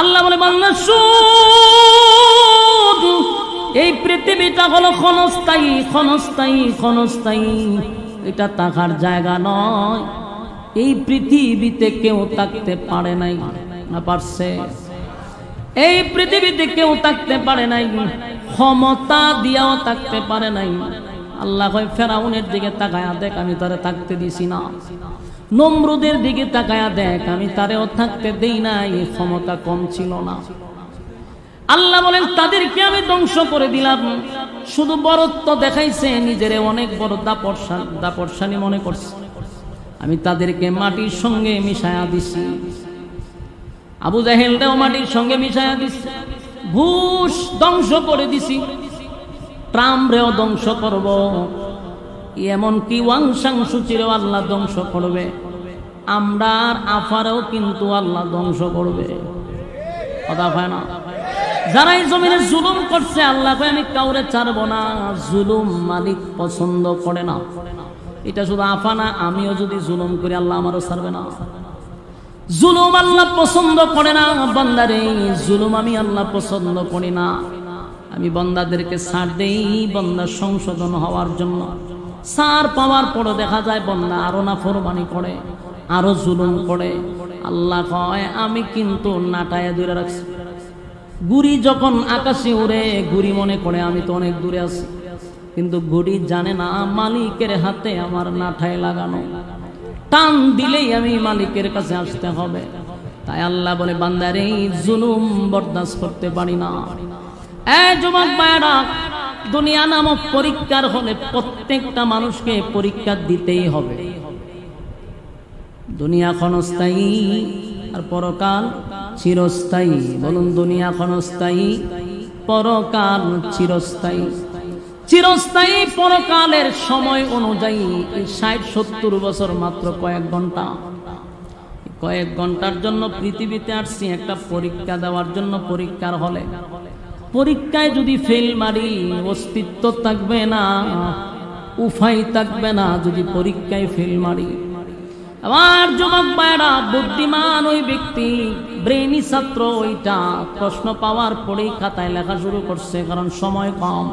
আল্লাহ বলে বান্দা শুন, এই পৃথিবীটা হলো ক্ষণস্থায়ী, ক্ষণস্থায়ী, ক্ষণস্থায়ী। এটা থাকার জায়গা নয়। এই পৃথিবীতে কেউ থাকতে পারে নাই, না পারছে? এই পৃথিবীতে কেউ থাকতে পারে নাই, ক্ষমতা দিয়াও থাকতে পারে নাই। আল্লাহ কয় ফেরাউনের দিকে তাকায়া দেখ, আমি তারে থাকতে দিছি না। নমরুদের দিকে তাকায়া দেখ, আমি তারেও থাকতে দেই নাই, ক্ষমতা কম ছিল না। আল্লাহ বলেন তাদেরকে আমি ধ্বংস করে দিলাম। শুধু বরত্ব দেখাইছে, নিজের অনেক বড় দাপটশালী মনে করছে। আমি তাদেরকে মাটির সঙ্গে মিশায়া দিছি। আবু জাহেলটাও মাটির সঙ্গে মিশায়া দিছি। ঘুষ ধ্বংস করে দিছি। ট্রাম্পরেও ধ্বংস করব, এমনকি ওয়াংসাং সূচিরেও আল্লাহ ধ্বংস করবে। আমরার আফারেও কিন্তু আল্লাহ ধ্বংস করবে। কথা হয় না? যারা এই জমিনে জুলুম করছে, আল্লাহ আমি কাউরে ছাড়বো না। জুলুম মালিক পছন্দ করে না। এটা শুধু আফা না, আমিও যদি জুলুম করি আল্লাহ আমারও ছাড়বে না। জুলুম আল্লাহ পছন্দ করে না। বান্দারে জুলুম আমি আল্লাহ পছন্দ করি না। আমি বান্দাদেরকে ছাড় দেই বান্দা সংশোধন হওয়ার জন্য। ছাড় পাওয়ার পরও দেখা যায় বান্দা আরো নাফরমানি করে, আরো জুলুম করে। আল্লাহ কয় আমি কিন্তু নাটায় দূরে রাখছি। গুড়ি যখন আকাশে উড়ে, গুড়ি মনে করে আমি তো অনেক দূরে আছি, কিন্তু গুড়ি জানে না মালিকের হাতে আমার নাঠায় লাগানো। টান দিলেই আমি মালিকের কাছে আসতে হবে। তাই আল্লাহ বলে বান্দারে জুলুম বরদাস্ত করতে পারি না। যুবক ভাইরা, দুনিয়া নামক পরীক্ষার হলে প্রত্যেকটা মানুষকে পরীক্ষা দিতেই হবে। দুনিয়া ক্ষণস্থায়ী আর পরকাল চিরস্থায়ী। বলুন, দুনিয়া ক্ষণস্থায়ী, পরকাল চিরস্থায়ী। চিরস্থায়ী পরকালের সময় অনুযায়ী ৬০-৭০ বছর মাত্র কয়েক ঘন্টা। কয়েক ঘন্টার জন্য পৃথিবীতে আসছি একটা পরীক্ষা দেওয়ার জন্য। পরীক্ষার হলে পরীক্ষায় যদি ফেল মারি, অস্তিত্ব থাকবে না, উপায় থাকবে না। যদি পরীক্ষায় ফেল মারি, আমার যুবক ভাইরা, বুদ্ধিমান ওই ব্যক্তি, ব্রেনি ছাত্র, ওইটা প্রশ্ন পাওয়ার পরেই খাতায় লেখা শুরু করছে, কারণ সময় কম।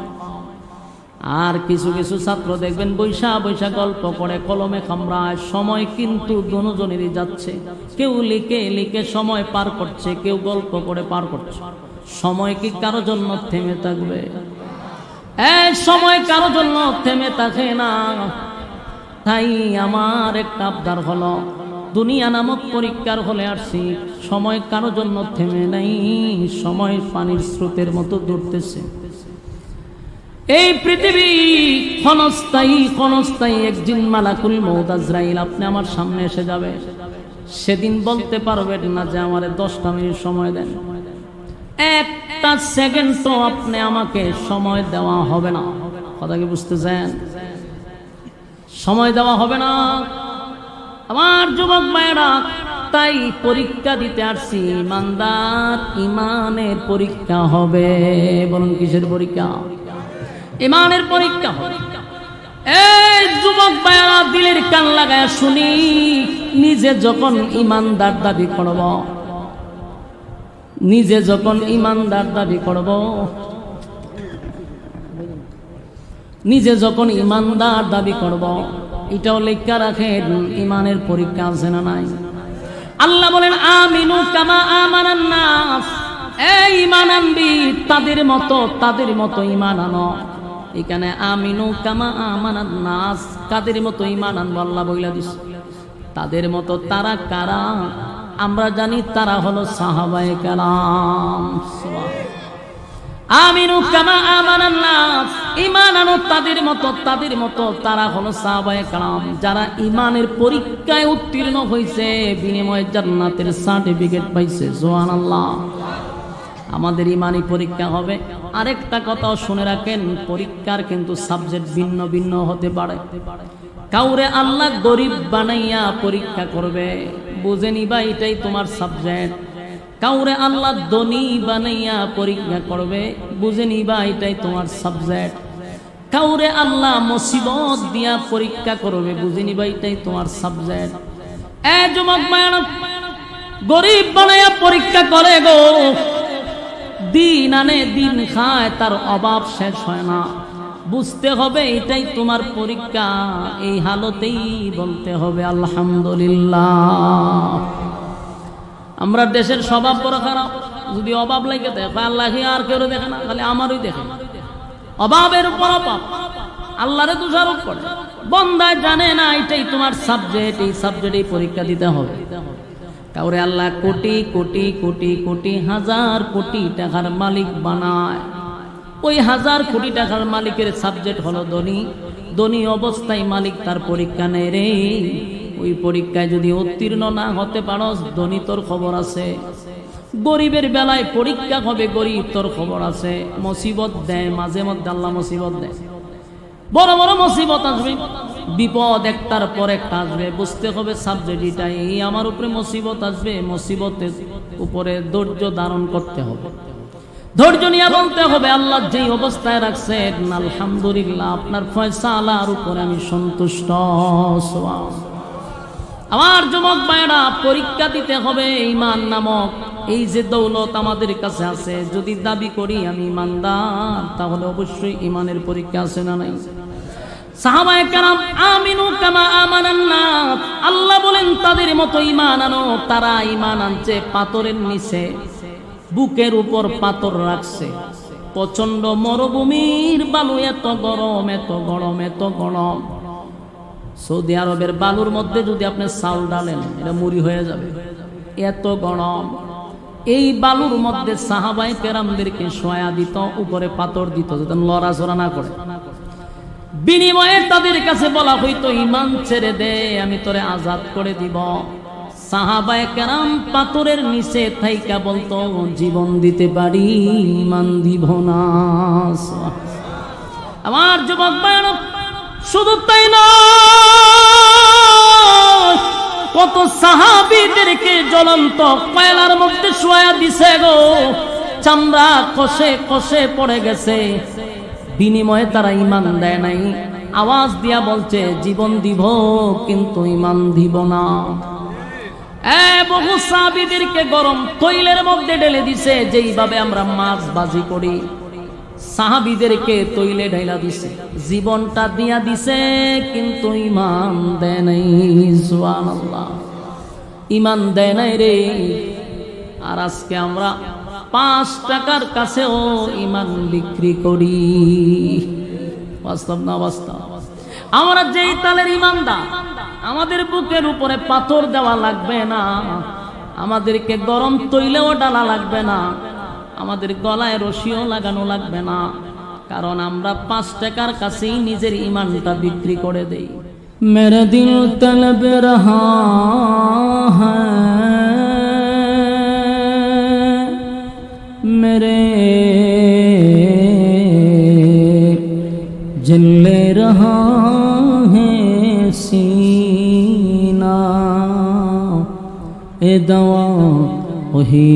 আর কিছু কিছু ছাত্র দেখবেন বৈশা বৈশা গল্প করে, কলমে কামড়ায়। সময় কিন্তু দুজনেরই যাচ্ছে। কেউ লিখে লিখে সময় পার করছে, কেউ গল্প করে পার করছে। সময় কি কারো জন্য থেমে থাকবে? সময় কারো জন্য থেমে থাকে না। তাই আমার একটা আবদার হলো, দুনিয়া নামক পরীক্ষার হলে আসছি, সময় কারো জন্য থেমে নাই। সময় পানির স্রোতের মতো দৌড়তেছে। এই পৃথিবী ক্ষণস্থায়ী, ক্ষণস্থায়ী। একদিন মালাকুল মউত আজরাইল আপনি আমার সামনে এসে যাবে। সেদিন বলতে পারবেন না যে আমারে 10টা মিনিট সময় দেন। একটা সেকেন্ড তো আপনি আমাকে সময় দেওয়া হবে না। কথা কি বুঝতেছেন? সময় দেওয়া হবে না আমার যুবক ভাইরা। তাই পরীক্ষা দিতে আসছি। ইমানদার, ইমানের পরীক্ষা হবে। বলুন, কিসের পরীক্ষা? ইমানের পরীক্ষা হবে। এই যুবক ভাইরা, দিলের কান লাগায় শুনি। নিজে যখন ইমানদার দাবি করব, নিজে যখন ইমানদার দাবি করব, নিজে যখন ইমানদার দাবি করব, এটাও লেখা রাখেন ইমানের পরীক্ষা আছে না নাই? আল্লাহ বলেন আমিনু কামা আমানান নাস। এই ঈমান আনবি, তাদের মতো ঈমান আনো। এখানে আমিনু কামা আমানান নাস, কাদের মতো ঈমান আনবো আল্লাহ বইলা দিছে। তাদের মতো তারা কারা? আমরা জানি তারা হলো সাহাবায়ে কেরাম। আমিনু কামা আমানান নাস, ঈমান আনো তাদের মতো তারা হলো সাহাবায়ে কেরাম, যারা ঈমানের পরীক্ষায় উত্তীর্ণ হয়েছে, বিনিময়ে জান্নাতের সার্টিফিকেট পাইছে। সুবহানাল্লাহ। আমাদের ঈমানি পরীক্ষা হবে। আরেকটা কথাও শুনে রাখেন, পরীক্ষার কিন্তু সাবজেক্ট ভিন্ন ভিন্ন হতে পারে। কাউরে আল্লাহ গরিব বানাইয়া পরীক্ষা করবে, বুঝে নিবা এটাই তোমার সাবজেক্ট। কাউরে আল্লাহ ধনী বানাইয়া পরীক্ষা করবে, বুঝে নিবা এটাই তোমার সাবজেক্ট। কাউরে আল্লাহ মুসিবত দিয়া পরীক্ষা করবে, বুঝে নিবা এটাই তোমার সাবজেক্ট। যুবক ভাইরা, গরিব বানায়া পরীক্ষা করে গো, দিন আনে দিন খায়, তার অভাব শেষ হয় না। বুঝতে হবে এটাই তোমার পরীক্ষা, এই হালতেই বলতে হবে আলহামদুলিল্লাহ। আমরা দেশের স্বভাব বড় খারাপ, যদি অভাব লাগে দেখে আল্লাহ আর কেউ দেখে না, খালি আমারই দেখে। অভাবের উপর অভাব, আল্লাহরে দোষারোপ করে। বন্দায় জানে না এটাই তোমার সাবজেক্ট, এই সাবজেক্টে পরীক্ষা দিতে হবে। কাউরে আল্লাহ কোটি কোটি কোটি কোটি হাজার কোটি টাকার মালিক বানায়, ওই হাজার কোটি টাকার মালিকের সাবজেক্ট হলো ধনী। ধনী অবস্থায় মালিক তার পরীক্ষা নেয় রে। ওই পরীক্ষায় যদি উত্তীর্ণ না হতে পারো, ধনী তোর খবর আছে। গরিবের বেলায় পরীক্ষা হবে, গরিব তোর খবর আছে। মুসিবত দেয় মাঝে মধ্যে, আল্লাহ মুসিবত দেয়, বড় বড় মুসিবত আসবে, বিপদ একটার পর একটা আসবে। বুঝতে হবে সাবজেক্ট এটাই, এই আমার উপরে মুসিবত আসবে, মুসিবতের উপরে ধৈর্য ধারণ করতে হবে, ধৈর্য নিয়ে বলতে হবে আল্লাহ যেই অবস্থায় রাখছেন আলহামদুলিল্লাহ, আপনার ফয়সালার উপরে আমি সন্তুষ্ট। আমার যুবক ভাইরা, পরীক্ষা দিতে হবে। ঈমান নামক এই যে দৌলত আমাদের কাছে আছে, যদি দাবি করি আমি ঈমানদার, তাহলে অবশ্যই ঈমানের পরীক্ষা আছে না নাই? সাহাবায়ে কেরাম আমিনু কামা আমানান নাস, আল্লাহ বলেন তাদের মতো ঈমান আনো। তারা ঈমান আনছে পাথরের নিচে, বুকের উপর পাথর রাখছে। প্রচন্ড মরুভূমির বালু, এত গরম এত গরম এত গরম। সৌদি আরবের বালুর মধ্যে যদি আপনি চাউল ডালেন, এটা মুড়ি হয়ে যাবে, এত গরম। এই বালুর মধ্যে সাহাবায়ে কেরামদেরকে শোয়া দিত, উপরে পাথর দিত যাতে লড়াচড়া না করে। বিনিময়ে তাদের কাছে বলা হইতো ঈমান ছেড়ে দে, আমি তোরে আজাদ করে দিব। সাহাবায়ে কেরাম পাথরের নিচে থাইকা বলতো জীবন দিতে পারি, ঈমান দিব না। আমার যুবক ভাইরা, শুধু তাই নয়, কত সাহাবীদেরকে জ্বলন্ত কয়লার মধ্যে শোয়া দিছে গো, চামড়া কষে কষে পড়ে গেছে। বিনিময়ে তারা ঈমান দেয় নাই, আওয়াজ দিয়া বলছে জীবন দিব কিন্তু ঈমান দিব না। বহু সাহাবীদেরকে গরম তৈলের মধ্যে ঢেলে দিছে, যেইভাবে আমরা মাছ ভাজি করি, সাহাবীদেরকে তৈলে ঢেলা দিছে, জীবনটা দিয়া দিছে, কিন্তু ঈমান দেয় নাই। সুবহানাল্লাহ, ঈমান দেয় নাই রে। আর আজকে আমরা 5 টাকার কাছেও ঈমান বিক্রি করি। বাস্তব না বাস্তব? আমরা যেই তালের ঈমানদার, আমাদের বুকের উপরে পাথর দেওয়া লাগবে না, আমাদেরকে গরম তৈলেও ডালা লাগবে না, আমাদের গলায় রশিও লাগানো লাগবে না, কারণ আমরা 5 টাকার কাছেই নিজের ঈমানটা বিক্রি করে দেই। মেরে দিল তলব রহা হ্যায়, মেরে जले रहा है सीना, ए दवा वही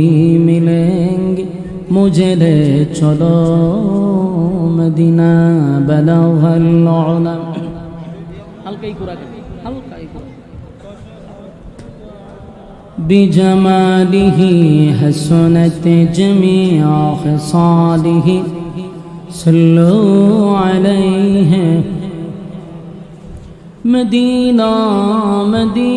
मिलेंगे मुझे ले चलो मदीना बलगल उला। हल्का ही कुरा कर, हल्का ही कुरा। बिजमालिही हसनत जमीआ खसालिही सल्लु अलैहि। मदीना मदीना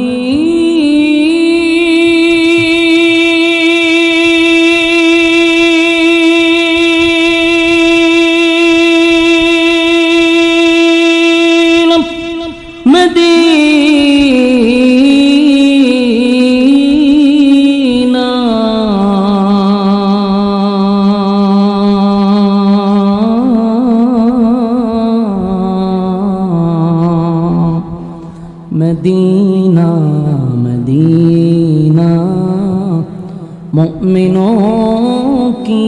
मदीना मुमिनों की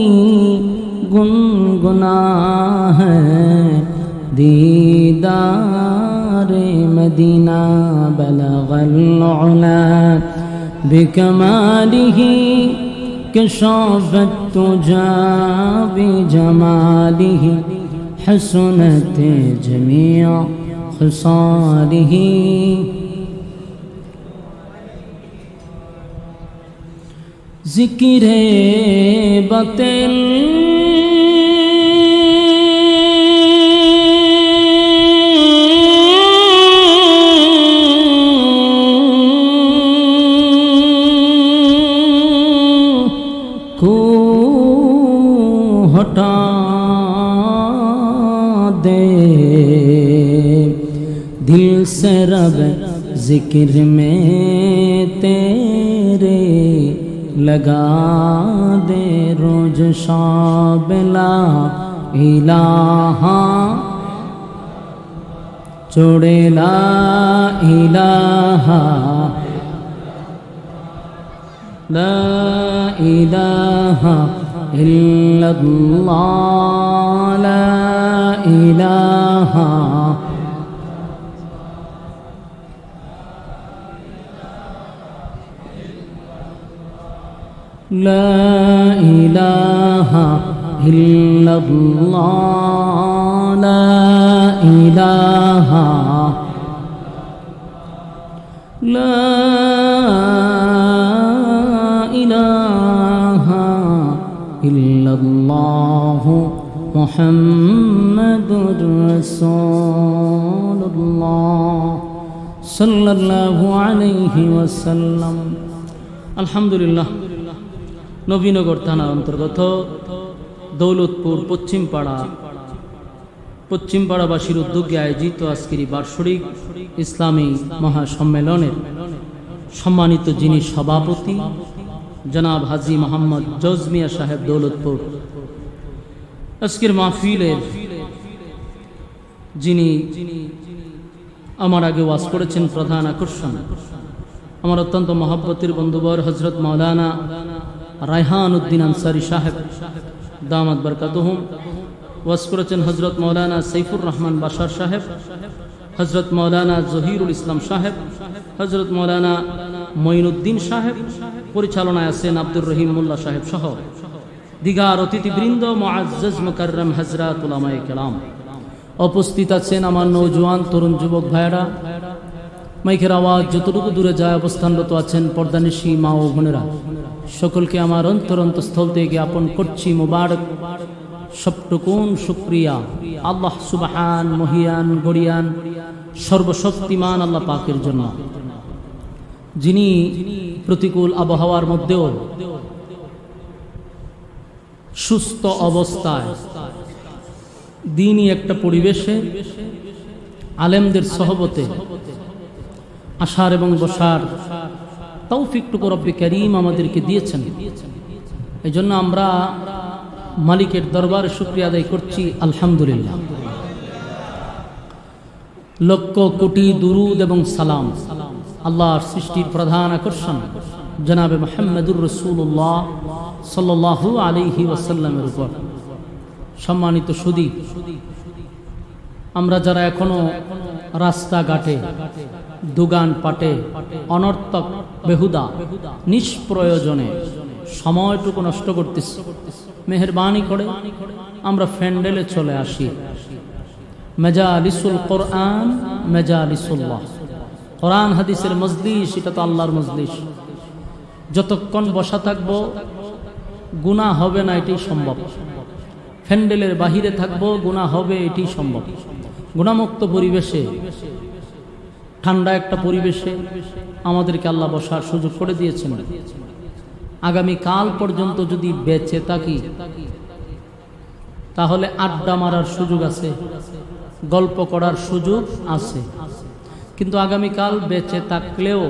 गुनगुना है, दीदार मदीना बलगल उला बिकमालिही कशाफत तुजा बिजमालिही हसनत जमीआ खसालिही। জিকিরে বাতিল को हटा दे दिल से रब जिक्र में तेरे लगा दे रोज शाब ला इलाहा जोड़े ला इलाहा ला इलाहा इल्लल्लाह ला इलाहा ला इलाहा इल्लल्लाह ला इलाहा ला इलाहा इल्लल्लाह मुहम्मदुर रसूलुल्लाह सल्लल्लाहु अलैहि वसल्लम। আলহামদুলিল্লাহ, নবীনগর থানার অন্তর্গত দৌলতপুর পশ্চিমপাড়াবাসীর উদ্যোগে আয়োজিত আজকের বার্ষিক ইসলামী মহাসম্মেলনের সম্মানিত যিনি সভাপতি জনাব হাজী মোহাম্মদ জজমিয়া সাহেব দৌলতপুর, আজকের মাহফিলের যিনি আমার আগে ওয়াজ করেছেন প্রধান আকর্ষণ, আমার অত্যন্ত মহব্বতের বন্ধুবর হজরত মৌলানা রায়হান উদ্দিন আনসারী সাহেব দামাত বরকাতুহুম, ওয়াজ করেছেন হজরত মৌলানা সৈফুর রহমান বাশার সাহেব, হজরত মৌলানা জহিরুল ইসলাম সাহেব, হজরত মৌলানা মঈনুদ্দিন সাহেব, পরিচালনায় আছেন আব্দুর রহিম মোল্লা সাহেব সহ দিগার অতিথিবৃন্দ, মুআজ্জাজ মুকাররম হযরত উলামায়ে কেরাম। উপস্থিত আছেন আমার নওজোয়ান তরুণ যুবক ভাইয়েরা, মাইকের আওয়াজ যতটুকু দূরে যায় অবস্থানরত আছেন পর্দানিশী মা ও বোনেরা, সকলকে আমার অন্তরস্থল থেকে জ্ঞাপন করছি মুবারক সবটুকুন শুকরিয়া আল্লাহ সুবহান মহিয়ান গড়িয়ান সর্বশক্তিমান আল্লাহ পাকের জন্য, যিনি প্রতিকূল আবহাওয়ার মধ্যেও সুস্থ অবস্থায় দিনই একটা পরিবেশে আলেমদের সহবতে আসার এবং বসার তৌফিকটুকু রব্বে কারীম আমাদেরকে দিয়েছেন। এই জন্য আমরা মালিকের দরবারে শুকরিয়া আদায় করছি আলহামদুলিল্লাহ। লক্ষ কোটি দুরুদ এবং সালাম আল্লাহর সৃষ্টির প্রধান আকর্ষণ জনাবে মুহাম্মদুর রাসূলুল্লাহ সাল্লাল্লাহু আলাইহি ওয়াসাল্লামের উপর। সম্মানিত সুধী, আমরা যারা এখনো রাস্তাঘাটে দোকান পাটে অনর্থক বেহুদা নিষ্প্রয়োজনে সময়টুকু নষ্ট করতেছি, মেহেরবানি করে আমরা ফ্যান্ডেলে চলে আসি। মেজালিসুল কোরআন মেজালিসুল্লাহ, কোরআন হাদিসের মজলিস, এটা তো আল্লাহর মজলিস। যতক্ষণ বসা থাকবো গুনাহ হবে না, এটাই সম্ভব। ফ্যান্ডেলের বাহিরে থাকবো গুনাহ হবে, এটাই সম্ভব। গুনাহমুক্ত পরিবেশে, ঠান্ডা একটা পরিবেশে আমাদেরকে আল্লাহ বসার সুযোগ করে দিয়েছেন। আগামী কাল পর্যন্ত যদি বেঁচে থাকি তাহলে আড্ডা মারার সুযোগ আছে, গল্প করার সুযোগ আছে, কিন্তু আগামীকাল বেঁচে থাকলেও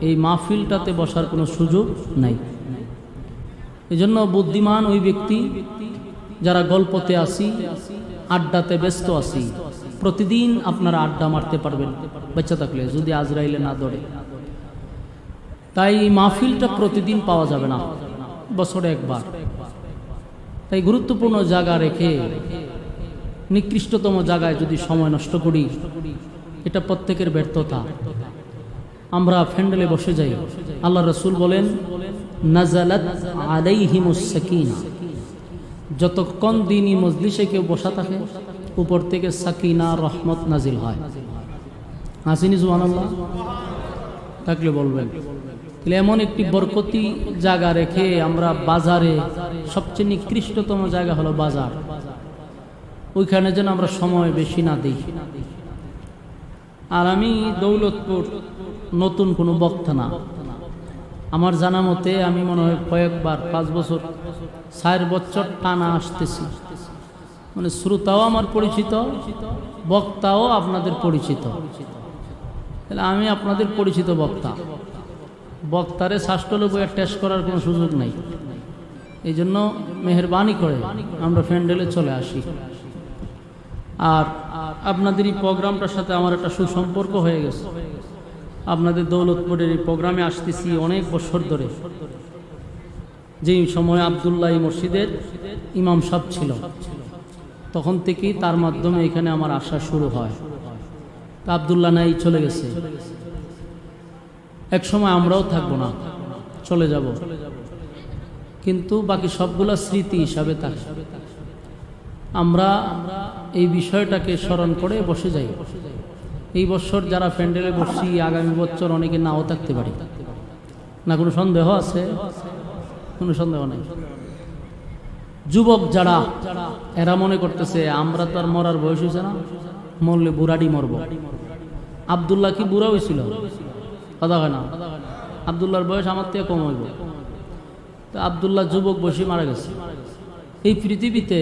এই মাহফিলটাতে বসার কোনো সুযোগ নাই। এজন্য বুদ্ধিমান ওই ব্যক্তি যারা গল্পতে আসি, আড্ডাতে ব্যস্ত আছি, প্রতিদিন আপনারা আড্ডা মারতে পারবেন বেঁচে থাকলে, যদি আজরাইলে না ধরে। তাই মাহফিলটা প্রতিদিন পাওয়া যাবে না, বছরে একবার। তাই গুরুত্বপূর্ণ জায়গা রেখে নিকৃষ্টতম জায়গায় যদি সময় নষ্ট করি, এটা প্রত্যেকের ব্যর্থতা। আমরা ফ্যান্ডেলে বসে যাই, আল্লাহ রাসূল বলেন নাজালাত আলাইহিমুস সাকিনা, যতক্ষণ দিনই মজলিসে কেউ বসা থাকে উপর থেকে সাকিনা রহমত নাজিল হয়। আসেনি সুবহানাল্লাহ? থাকলে বলবেন। তাহলে এমন একটি বরকতি জায়গা রেখে আমরা বাজারে, সবচেয়ে নিকৃষ্টতম জায়গা হলো বাজার, ওইখানে যেন আমরা সময় বেশি না দিই। আর আমি দৌলতপুর নতুন কোনো বক্তা না, আমার জানা মতে আমি মনে হয় কয়েকবার 5 বছর 4 বছর টানা আসতেছি, মানে শ্রোতাও আমার পরিচিত, বক্তাও আপনাদের পরিচিত। তাহলে আমি আপনাদের পরিচিত বক্তা, বক্তারে শাস্ত্রলে বইয়ের টেস্ট করার কোনো সুযোগ নাই। এই জন্য মেহরবানি করে আমরা প্যান্ডেলে চলে আসি। আর আপনাদের এই প্রোগ্রামটার সাথে আমার একটা সুসম্পর্ক হয়ে গেছে। আপনাদের দৌলতপুরের এই প্রোগ্রামে আসতেছি অনেক বছর ধরে। যেই সময় আবদুল্লাহ এই মসজিদের ইমাম সাহেব ছিল, তখন থেকেই তার মাধ্যমে এখানে আমার আসা শুরু হয়। তা আবদুল্লাহ নাই, চলে গেছে। এক সময় আমরাও থাকবো না, চলে যাব, কিন্তু বাকি সবগুলা স্মৃতি হিসাবে থাকে। আমরা এই বিষয়টাকে স্মরণ করে বসে যাই। এই বছর যারা প্যান্ডেলে বসছি, আগামী বছর অনেকে নাও থাকতে পারি না। কোনো সন্দেহ আছে? কোনো সন্দেহ নাই। যুবক যারা, এরা মনে করতেছে আমরা তো আর মরার বয়স হয়েছে না, মরলে বুড়াডি মরব। আবদুল্লাহ কি বুড়া হয়েছিল? কথা হয় না। আবদুল্লাহর বয়স আমার থেকে কম হইব। তো আবদুল্লাহ যুবক বয়সে মারা গেছে। এই পৃথিবীতে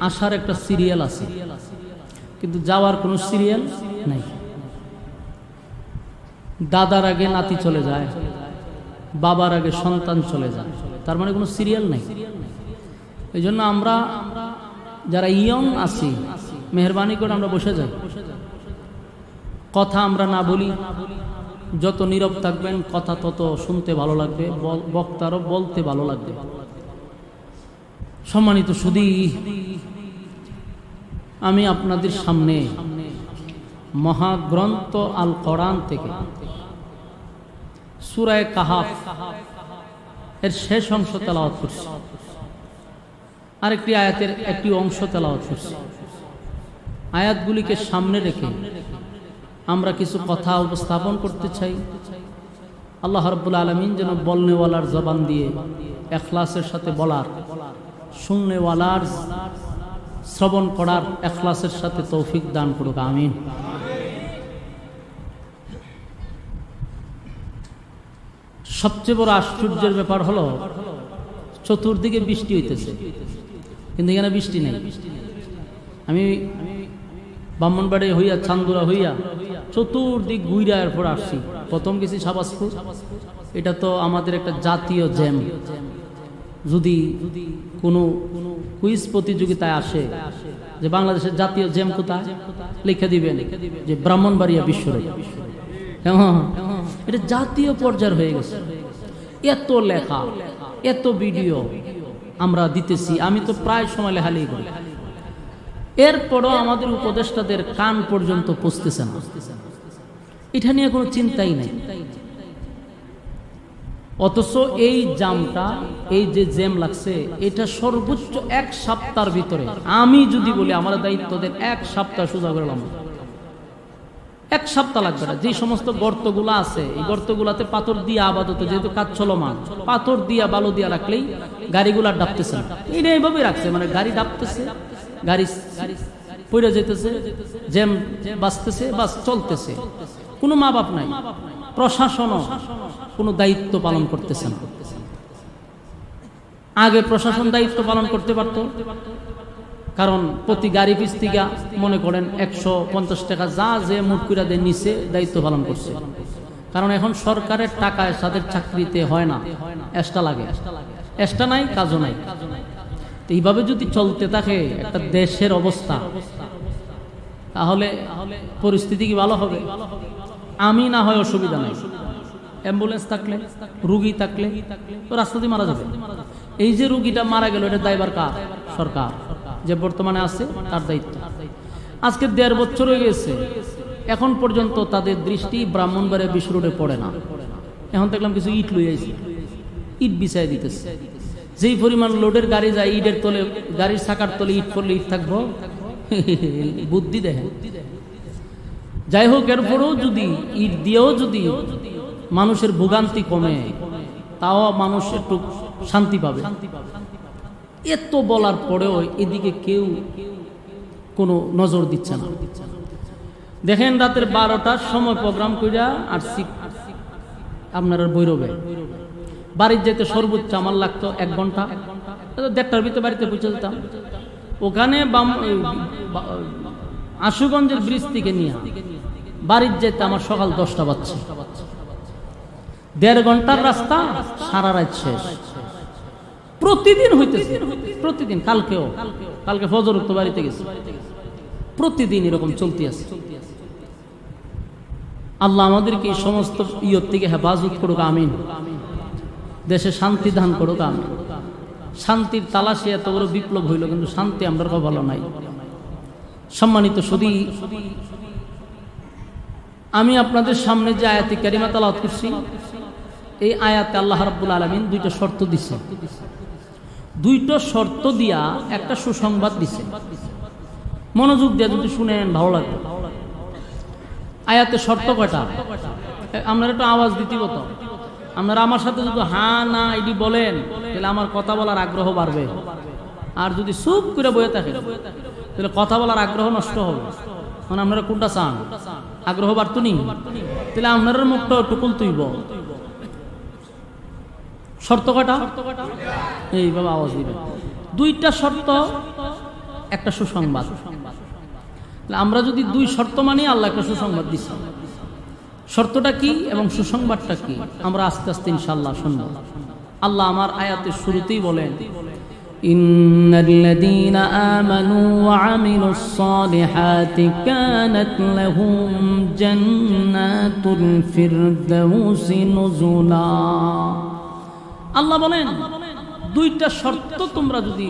আসার একটা সিরিয়াল আছে, কিন্তু যাওয়ার কোনো সিরিয়াল নাই। দাদার আগে নাতি চলে যায়, বাবার আগে সন্তান চলে যায়, তার মানে কোনো সিরিয়াল নাই। এই জন্য আমরা যারা ইয়ং আছি, মেহরবানি করে আমরা বসে যাই, কথা আমরা না বলি। যত নীরব থাকবেন কথা তত শুনতে ভালো লাগবে, বক্তারও বলতে ভালো লাগবে। সম্মানিত সুধী, আমি আপনাদের সামনে মহাগ্রন্থ আল কোরআন থেকে সূরা কাহাফ এর শেষ অংশ তেলাওয়াত করছি, আরেকটি আয়াতের একটি অংশ তেলাওয়াত করছি। আয়াতগুলিকে সামনে রেখে আমরা কিছু কথা উপস্থাপন করতে চাই। আল্লাহ রাব্বুল আলামিন যেন বলনেওয়ালার জবান দিয়ে ইখলাসের সাথে বলার, শুননেওয়ালার শ্রবণ করার ইখলাসের সাথে তৌফিক দান করুক, আমিন। সবচেয়ে বড় আশ্চর্যের ব্যাপার হলো, চতুর্দিকে বৃষ্টি হইতেছে, কিন্তু এখানে বৃষ্টি নেই। আমি ব্রাহ্মণবাড়ি হইয়া, চান্দুরা হইয়া চতুর্দিক ঘুইরা এরপর আসছি। প্রথম গেছি শাহবাজপুর। এটা তো আমাদের একটা জাতীয় জ্যাম। যদি কোনো কুইজ প্রতিযোগিতায় আসে যে বাংলাদেশের জাতীয় জ্যাম কোথায়, লিখে দিবেন যে ব্রাহ্মণবাড়িয়া বিশ্বরোড। এটা জাতীয় পর্যায়ের হয়ে গেছে। এত লেখা, এত ভিডিও আমরা দিতেছি, আমি তো প্রায় সময় লেখালেখি করি। এরপরও আমাদের উপদেষ্টাদের কান পর্যন্ত পৌঁছতেছে না। এটা নিয়ে কোনো চিন্তাই নাই। অথচ এই জামটা, এই যে জ্যাম লাগছে, এটা সর্বোচ্চ 1 সপ্তাহের ভিতরে, আমি যদি বলি আমার দায়িত্বদের 1 সপ্তাহ সোজা করলাম। 1 সপ্তাহ লাগবে না। যে সমস্ত গর্তগুলো আছে, এই গর্তগুলাতে পাথর দিয়ে আপাতত, যেহেতু কাজ চলমান, পাথর দিয়া বালু দিয়া রাখলেই গাড়িগুলা ডাবতেছে না। এটা এইভাবে রাখছে, মানে গাড়ি ডাবতেছে, গাড়ি পড়ে যেতেছে, জ্যাম বাঁচতেছে, বাস চলতেছে। কোনো মা বাপ নাই, প্রশাসনও কোনো দায়িত্ব পালন করতেছে না। আগে প্রশাসন দায়িত্ব পালন করতে পারত, কারণ প্রতি গাড়ি পিছ থেকে মনে করেন 150 টাকা যা যে মুট করে দিয়ে নিচে দায়িত্ব পালন করছে। কারণ এখন সরকারের টাকায় তাদের চাকরিতে হয় না, এক্সট্রা লাগে। এক্সট্রা নাই, কাজও নাই। এইভাবে যদি চলতে থাকে একটা দেশের অবস্থা, তাহলে পরিস্থিতি কি ভালো হবে? আমি না হয় অসুবিধা নাই, অ্যাম্বুলেন্স থাকলে, রুগী থাকলে তো রাস্তা দিয়ে মারা যাবে। এই যে রুগীটা মারা গেল, এটা দায়ভার কার? সরকার যে বর্তমানে আছে, তার দায়িত্ব। আজকে 1.5 বছর হয়ে গেছে, এখন পর্যন্ত তাদের দৃষ্টি ব্রাহ্মণবাড়িয়া বিশ্ব রোডে পড়ে না। এখন দেখলাম কিছু ইট লই আইছে, ইট বিছাই দিতেছে। যেই পরিমাণ লোডের গাড়ি যায়, ইটের তলে, গাড়ির চাকার তলে ইট পড়লে ইট থাকবো? বুদ্ধি দেখেন। যাই হোক, এরপরেও যদি ইট দিয়েও যদি মানুষের ভোগান্তি কমে, তাও মানুষ একটু শান্তি পাবে। এত বলার পরেও এদিকে কেউ কোনো নজর দিচ্ছে না। দেখেন রাতের 12টার সময় প্রোগ্রাম কইরা আর আপনার বৈরবে বাড়ির যেতে সর্বোচ্চ আমার লাগতো 1 ঘন্টা, 1:30টার ভিতরে বাড়িতে পৌঁছে যেতাম। ওখানে আশুগঞ্জের ব্রিজ থেকে নিয়ে বাড়ির যেতে আমার সকাল 10টা বাজছে। 1.5 ঘন্টার রাস্তা, সারা রাত শেষ। প্রতিদিন হইতেছে, প্রতিদিন। কালকে ফজর তো বাড়িতে গেছে, প্রতিদিন এরকম চলতে আছে। আল্লাহ আমাদেরকে এই সমস্ত ইয়ত থেকে হেফাজত করুক, আমিন। দেশে শান্তি দান করুক, আমিন। শান্তির তালাশে এত বড় বিপ্লব হইল, কিন্তু শান্তি আমরা ভালো নাই। সম্মানিত সুধী, আমি আপনাদের সামনে যে আয়াতে কারিমা তেলাওয়াত করছি, এই আয়াতে আল্লাহ রাব্বুল আলামিন 2টা শর্ত দিছে। 2টা শর্ত দিয়া একটা সুসংবাদ দিছে। মনোযোগ দিয়ে যদি শুনেন ভালো লাগবে। আয়াতে শর্ত কয়টা? আপনারা একটু আওয়াজ দিতে কত, আপনারা আমার সাথে যদি হ্যাঁ না এটি বলেন তাহলে আমার কথা বলার আগ্রহ বাড়বে। আর যদি চুপ করে বয়ে থাকেন তাহলে কথা বলার আগ্রহ নষ্ট হবে। মানে আপনারা কোনটা চান? আগ্রহ বাড়তো নি, তাহলে আপনার মুখটা টুকুল তুইব। শর্ত কয়টা? এইভাবে আওয়াজ দিবেন। 2টা শর্ত, একটা সুসংবাদ। আমরা যদি 2 শর্ত মানি, আল্লাহ একটা সুসংবাদ দিচ্ছে। শর্তটা কি এবং সুসংবাদটা কি আমরা আস্তে আস্তে ইনশাআল্লাহ শুনব। আল্লাহ আমার আয়াতের শুরুতেই বলেন, ইন্নাল্লাযীনা আমানু ওয়া আমিলুস সালিহাতি কানাত লাহুম জান্নাতুল ফিরদাউসি নুজুলা। আল্লাহ বলেন 2টা শর্ত তোমরা যদি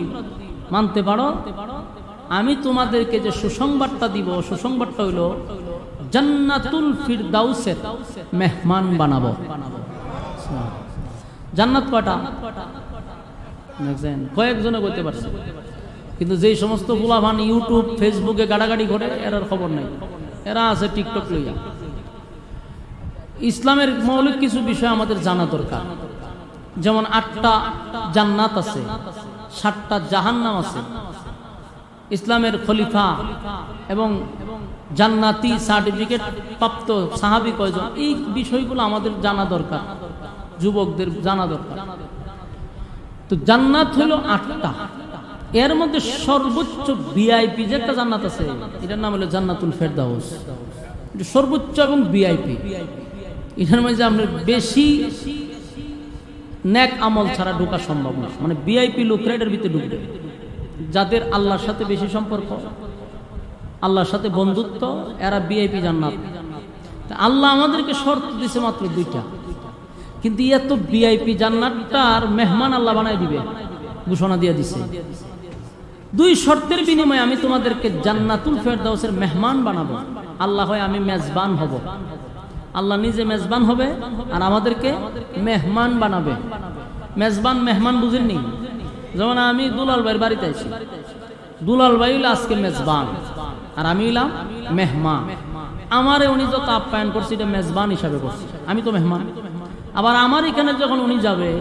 মানতে পারো, আমি তোমাদেরকে যে সুসংবাদটা দিব, সুসংবাদটা হইল জান্নাতুল ফিরদাউসের মেহমান বানাবো। জান্নাত কয়টা? কয়েকজনে করতে পারছে, কিন্তু যেই সমস্ত ফুলাভান ইউটিউব ফেসবুকে গাড়াগাড়ি করে, এরার খবর নেই। এরা আছে টিকটক লইয়া। ইসলামের মৌলিক কিছু বিষয় আমাদের জানা দরকার। যেমন 8টা জান্নাত আছে, 7টা জাহান্নাম আছে। ইসলামের খলিফা এবং জান্নাতি সার্টিফিকেট প্রাপ্ত সাহাবী কয়জন, এই বিষয়গুলো আমাদের জানা দরকার, যুবকদের জানা দরকার। তো জান্নাত হলো 8টা। এর মধ্যে সর্বোচ্চ ভিআইপি যে একটা জান্নাত আছে, এটার নাম হলো জান্নাতুল ফেরদাউস। এটা সর্বোচ্চ এবং ভিআইপি। এটার মধ্যে আপনার বেশি নেক আমল ছাড়া ঢোকা সম্ভব না। মানে ভিআইপি লোকরা এটার ভিতরে ঢুকবে, যাদের আল্লাহর সাথে বেশি সম্পর্ক, আল্লাহর সাথে বন্ধুত্ব, এরা ভিআইপি জান্নাত। আল্লাহ আমাদেরকে শর্ত দিছে মাত্র 2টা, কিন্তু এত ভিআইপি জান্নাতটার মেহমান আল্লাহ বানায় দিবে, ঘোষণা দিয়ে দিছে। 2 শর্তের বিনিময়ে আমি তোমাদেরকে জান্নাতুল ফেরদাউসের মেহমান বানাবো। আল্লাহ হয় আমি মেজবান হব, আল্লাহ নিজে মেজবান হবে আর আমাদেরকে মেহমান বানাবে। মেজবান মেহমান বুঝেননি? যেমন আমি দুলাল ভাইয়ের বাড়িতে আছি, দুলাল ভাই হইল আজকে মেজবান আর আমি হইলাম মেহমান। আমারে উনি যত আপ্যায়ন করছে এটা মেজবান হিসাবে করছে, আমি তো মেহমান। আবার আমার এখানে যখন উনি যাবে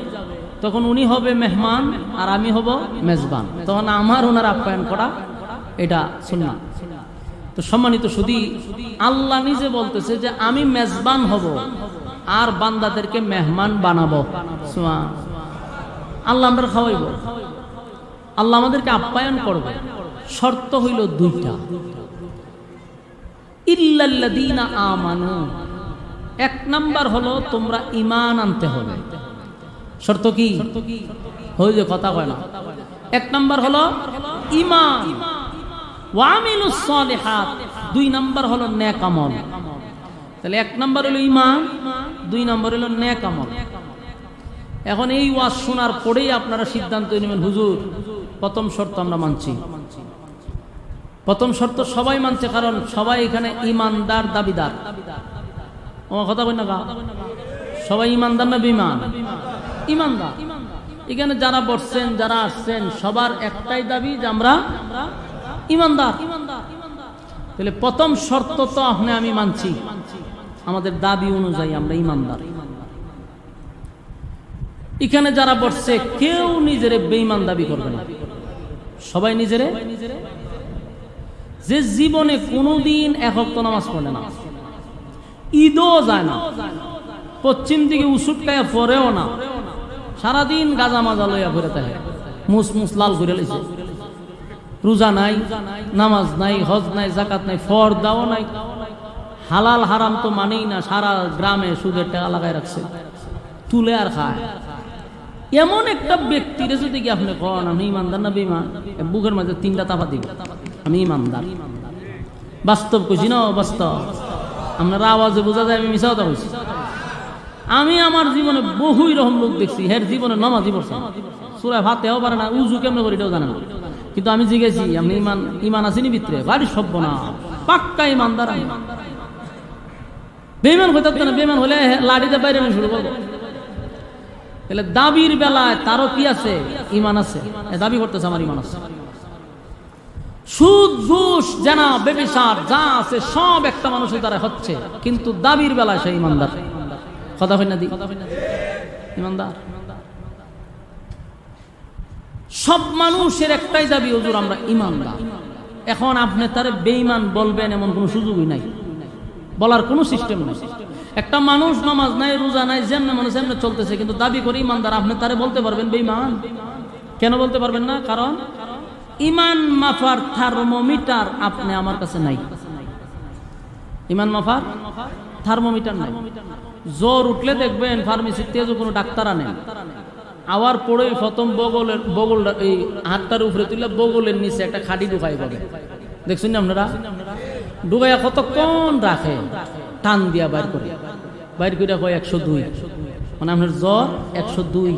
তখন উনি হবে মেহমান আর আমি হব মেজবান, তখন আমার ওনার আপ্যায়ন করা এটা সুন্নাত। তো সম্মানিত সুধী, আল্লাহ নিজে বলতেছে যে আমি মেজবান হব আর বান্দাদেরকে মেহমান বানাবো। আল্লাহ আমরা খাওয়াইব, আল্লাহ আমাদেরকে আপ্যায়ন করবে। শর্ত হইল 2টা। ইল্লাল্লাযীনা আমানু, 1 নাম্বার হলো তোমরা ঈমান আনতে হবে। শর্ত কি? হই যে কথা কয় না। 1 নাম্বার হলো ঈমান, ওয়া আমিলুস সালিহাত, 2 নাম্বার হলো নেক আমল। তাহলে 1 নাম্বার হলো ঈমান, 2 নাম্বার হলো নেক আমল। এখন এই ওয়াজ শোনার পরেই আপনারা সিদ্ধান্ত নেবেন, হুজুর প্রথম শর্ত আমরা মানছি। প্রথম শর্ত সবাই মানছে, কারণ সবাই এখানে ঈমানদার দাবিদার। আমার কথা বল না, সবাই ঈমানদার না বেঈমান? ঈমানদার। এখানে যারা বসছেন, যারা আসছেন, সবার একটাই দাবি যে আমরা ঈমানদার। তাহলে প্রথম শর্ত তো আপনি আমি মানছি, আমাদের দাবি অনুযায়ী আমরা ঈমানদার। এখানে যারা বসছে কেউ নিজেরে বেঈমান দাবি করবে না, সবাই নিজেরে, যে জীবনে কোনোদিন এক ওয়াক্ত নামাজ পড়ে না, ঈদও যায় না, পশ্চিম দিকে উসুটকায়া পরেও না, সারাদিন গাজা মাজা লইয়া ঘুরে থাকে, মুস মুস লাল ঘুরে লেছে, রোজা নাই, নামাজ নাই, হজ নাই, জাকাত নাই, ফরদাও নাই, হালাল হারাম তো মানেই না, সারা গ্রামে সুদের টাকা লাগায় রাখছে, তুলে আর খায়। এমন একটা ব্যক্তির যদি কি আপনি কন আমি ইমানদার না বেঈমান, বুকের মাঝে 3টা তাফা দিব, আমি ইমানদার। বাস্তব কইছি না বাস্তব, আপনারা আওয়াজে বোঝা যায় আমি মিছা কথা কইছি। আমি আমার জীবনে বহুই রকম লোক দেখছি, হের জীবনে নামাজই পড়ছে, সূরা ফাতিহাও পারে না, উযু কেমনে করি এটাও জানে না, কিন্তু আমি জিজ্ঞেছি আপনি ইমান আসেনি ভিতরে, বাড়ির সব না পাক্কা ইমানদার। আমি বেঈমান হইতে না, বেঈমান হলে লাঠিতে বাইরে শুরু করবো। তাহলে দাবির বেলায় তারও কি আছে, ইমান আছে, দাবি করতেছে আমার ইমান আছে। সুদ ঘুষ জানা ব্যভিচার যা আছে সব একটা মানুষের দ্বারা হচ্ছে, কিন্তু দাবির বেলায় সে ইমানদার। কথা হয় না দি, ইমানদার। সব মানুষের একটাই দাবি, হুজুর আমরা ইমানদার। এখন আপনি তারে বেঈমান বলবেন এমন কোনো সুযোগই নাই, বলার কোনো সিস্টেম নেই। একটা মানুষ নামাজ নাই, রোজা নাই, যেমন মানুষ এমনি চলতেছে, কিন্তু দাবি করে ইমানদার, আপনি তারে বলতে পারবেন বেঈমান? কেন বলতে পারবেন না? কারণ ইমান মাফার থার্মোমিটার আপনি আমার কাছে নাই। ইমান মাফার থার্মোমিটার নাই। জ্বর উঠলে দেখবেন ফার্মেসিতে কোনো ডাক্তার আনেন, আওয়ার পরে প্রথম বগল এই হাতটার উপরে তুলে বগলের নিচে একটা খাড়ি ঢুকাই পাবে, দেখছেন না আপনারা? ঢুকাইয়া কতক্ষণ রাখে, টান দিয়া বাইর করে কয় 102, মানে আপনার জ্বর 102।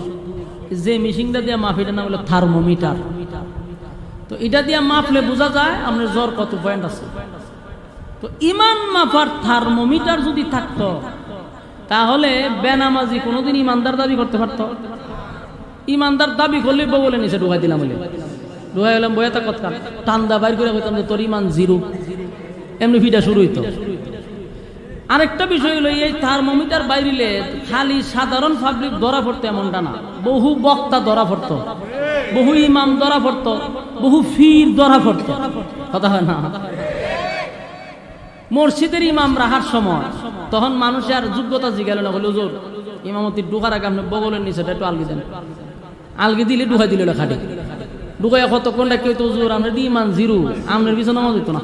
যে মেশিনটা দিয়া মাপিটা না বলে থার্মোমিটার, তো এটা দিয়া মাপলে বোঝা যায় আপনার জ্বর কত পয়েন্ট আছে। তো ইমান মাপার থার্মোমিটার যদি থাকতো তাহলে বেনামাজি কোনোদিন ইমানদার দাবি করতে পারতো? ইমানদার দাবি করলে বগলে নিচে ঢুকাই দিলাম, বলে ঢুকাই হলাম বইয়া তা কথা টান্দা বাইর করে হইতাম যে তোর ইমান 0, এমনি ভিটা শুরু হইতো। আরেকটা বিষয় হলো এই থার্মোমিটার বাইরিলে খালি সাধারণ পাবলিক ধরা পড়তো এমনটা না, বহু বক্তা ধরা পড়তো, বহু ইমাম ধরা পড়তো, বহু ফির ধরা পড়তো। কথা হয় না? মসজিদের ইমাম রাখার সময় তখন মানুষের যোগ্যতা জিজ্ঞাসা না হলে, হুজুর ইমামতি ঢুকার আগে আপনি বগলের নিচে একটু আলগি দেন, আলগি দিলে ঢুকাই দিল খাটি ঢুকাই কতক্ষণটা কেউ তো হুজুর আপনার ইমান 0, আপনার পিছনে নামাজ হইতো না।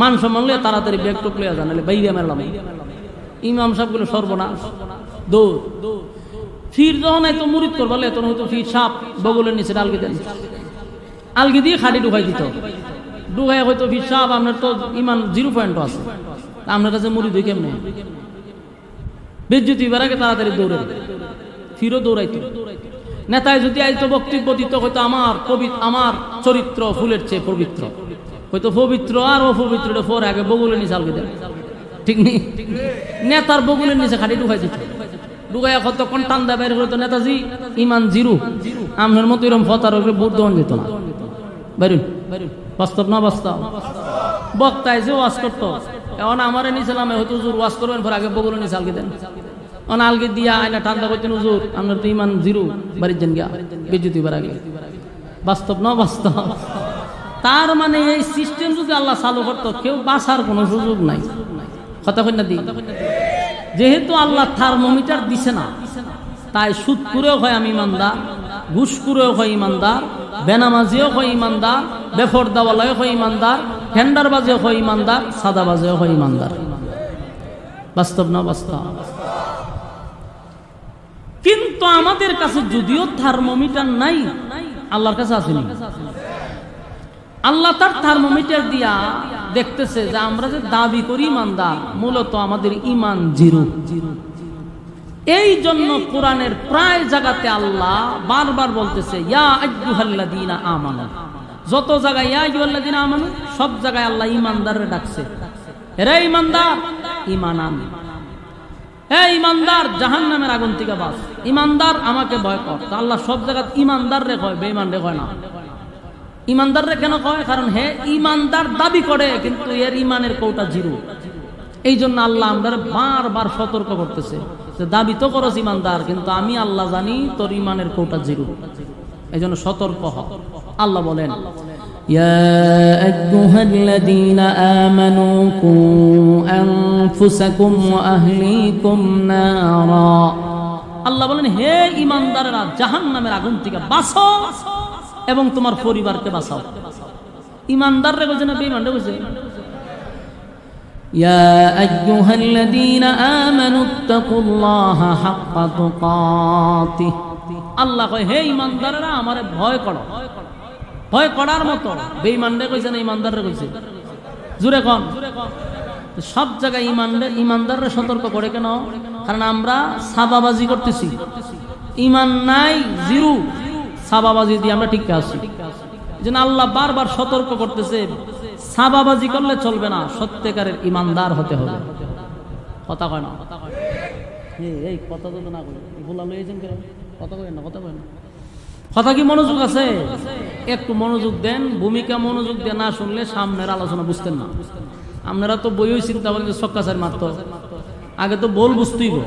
মান সম্মান লিয়ে তাড়াতাড়ি ব্যাগ টুক লিয়া যান, বাইরে মারলাম। ইমাম সাহেবগুলো সর্বনাশ, দৌড়। ফির যখন তো মুরিদ করবো তখন হয়তো ফির সাপ বগলের নিচে আলগি দেন, আলগি দিয়ে খাটি ঢুকাই দিত। ঢুকাই হয়তো ফির সাপ আপনার তো ইমান 0 পয়েন্ট আছে, আপনার কাছে মুরিদ হই কেমনে? বেজ্জতি বেড়াকে তাড়াতাড়ি দৌড়ে, ফিরও দৌড়াইতো। নেতায় যদি আইতো বক্তব্য দিত, হয়তো আমার চরিত্র ফুলের চেয়ে পবিত্র, হয়তো পবিত্র আর অপবিত্র পরে আগে বগুলের নিচে আলগে দেন, ঠিক নেই? নেতার বগুলের নিচে খাটি ঢুকাই দিত, ঢুকাইয়া কতক্ষণ টান্দা বাইরে হইতো, নেতাজি ইমান 0, আপনার মতো এরকম ফতার উপরে বুট দেওয়া যেত না। বাইরুন, বাস্তব না বাস্তব? বক্তায় যে ওয়াজ করতো, এখন আমার নিয়েছিলাম হয়তো হুজুর ওয়াজ করবেন, পর আগে বগুলের নিচে আলগে দেন, আলগে দিয়া আয়না ঠান্ডা করতেন, হুজুর আপনার তো ইমান 0, বাড়ির যান গিয়া বেজ্জতি বার আগে। বাস্তব না বাস্তব? তার মানে এই সিস্টেম যদি আল্লাহ চালু করতো, কেউ বাঁচার কোনো সুযোগ নাই। কথা কই না দি? যেহেতু আল্লাহ থার্মোমিটার দিছে না, তাই সুদ করেও হয় আমি ইমানদার, ঘুষ করেও হয় ইমানদার, বেনামাজিও হয় ইমানদার, বেফরদাওয়ালাও হয় ইমানদার, টেন্ডারবাজিও হয় ইমানদার, সাদাবাজিও হয় ইমানদার। বাস্তব না বাস্তব? কিন্তু আমাদের কাছে যদিও থার্মোমিটার নাই, আল্লাহর কাছে আসেনি। আল্লাহ তার থার্মোমিটার দিয়া দেখতেছে যে আমরা যে দাবি করি ইমানদার, মূলত আমাদের ইমান 0। এই জন্য কোরআনের প্রায় জায়গাতে আল্লাহ বারবার বলতেছে ইয়া আইয়ুহাল্লাযীনা আমানু। যত জায়গায় ইয়া আইয়ুহাল্লাযীনা আমানু, সব জায়গায় আল্লাহ ইমানদাররে ডাকছে, রে ইমানদার ঈমান আন, হে ইমানদার জাহান্নামের আগুন থেকে বাঁচ, ইমানদার আমাকে ভয় কর। আল্লাহ সব জায়গায় ইমানদার রে কয়, বেঈমান রে কয় না। ইমানদার রে কেন কয়? কারণ হে ইমানদার দাবি করে কিন্তু এর ইমানের কৌটা 0। এই জন্য আল্লাহ আমাদের বারবার সতর্ক করতেছে, যে দাবি তো করস ইমানদার, কিন্তু আমি আল্লাহ জানি তোর ইমানের কোটা জিরো। এই জন্য সতর্ক হ। আল্লাহ বলেন, ইয়া আইয়ুহাল্লাযীনা আমানু কু আনফুসাকুম ওয়া আহলিকুম নারা। আল্লাহ বলেন, হে ইমানদারেরা, জাহান্নামের আগুন থেকে বাঁচো এবং তোমার পরিবারকে বাঁচাও। ইমানদাররে কইছে না বেঈমানরে কইছে? ইয়া আইয়ুহাল্লাযীনা আমানু তাকুল্লাহা হাক্কা তুকাতিহ। আল্লাহ কয়, হে ইমানদারেরা, আমারে ভয় করো। ভয় করার মতো। বেঈমানরে কইছে না ইমানদাররে কইছে? জোরে কোন? সব জায়গায় ইমানদাররে সতর্ক করে কেন? কারণ আমরা সাবাবাজি করতেছি। ঈমান নাই, জিরো। সাবাবাজি দিয়ে আমরা ঠিক আছি। যেন আল্লাহ বারবার সতর্ক করতেছে, সাবাবাজি করলে চলবে না, সত্যিকারের ইমানদার হতে হবে। কথা কয় না? এই কথা তো না কই, ভুলা লইছেন কেন? কথা কয় না, কথা কয় না। কথা কি মনোযোগ আছে? একটু মনোযোগ দেন। ভূমিকা মনোযোগ দিয়ে না শুনলে সামনের আলোচনা বুঝতেন না। আপনারা তো বইও চিন্তা করেন যে ছক্কাচার মারতো, আগে তো বল বুঝতেই বল,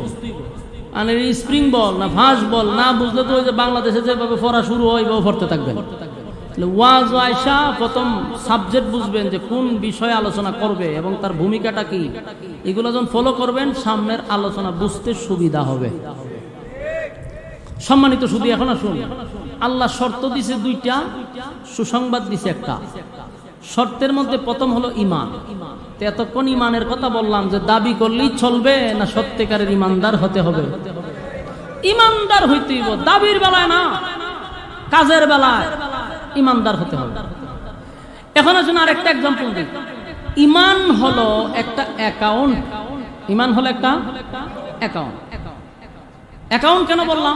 আর স্প্রিং বল না ফাস্ট বল না বুঝলে তো ওই যে বাংলাদেশে যেভাবে পড়া শুরু হয় বা পড়তে থাকবেন। ওয়াজ আয়সা প্রথম সাবজেক্ট বুঝবেন যে কোন বিষয়ে আলোচনা করবে এবং তার ভূমিকাটা কি, এগুলো যখন ফলো করবেন সামনের আলোচনা বুঝতে সুবিধা হবে। সম্মানিত শুধু এখন আসুন, আল্লাহ শর্ত দিছে দুইটা, সুসংবাদ দিছে একটা। শর্তের মধ্যে প্রথম হলো ঈমান। এতক্ষণ ঈমানের কথা বললাম যে দাবি করলেই চলবে না সত্যিকারের ঈমানদার হতে হবে? ঈমানদার হইতে হইব, দাবির বেলায় না, কাজের বেলায় ঈমানদার হতে হবে। এখন আসুন আরেকটা एग्जांपल দিই। ঈমান হলো একটা অ্যাকাউন্ট। ঈমান হলো একটা অ্যাকাউন্ট। অ্যাকাউন্ট কেন বললাম?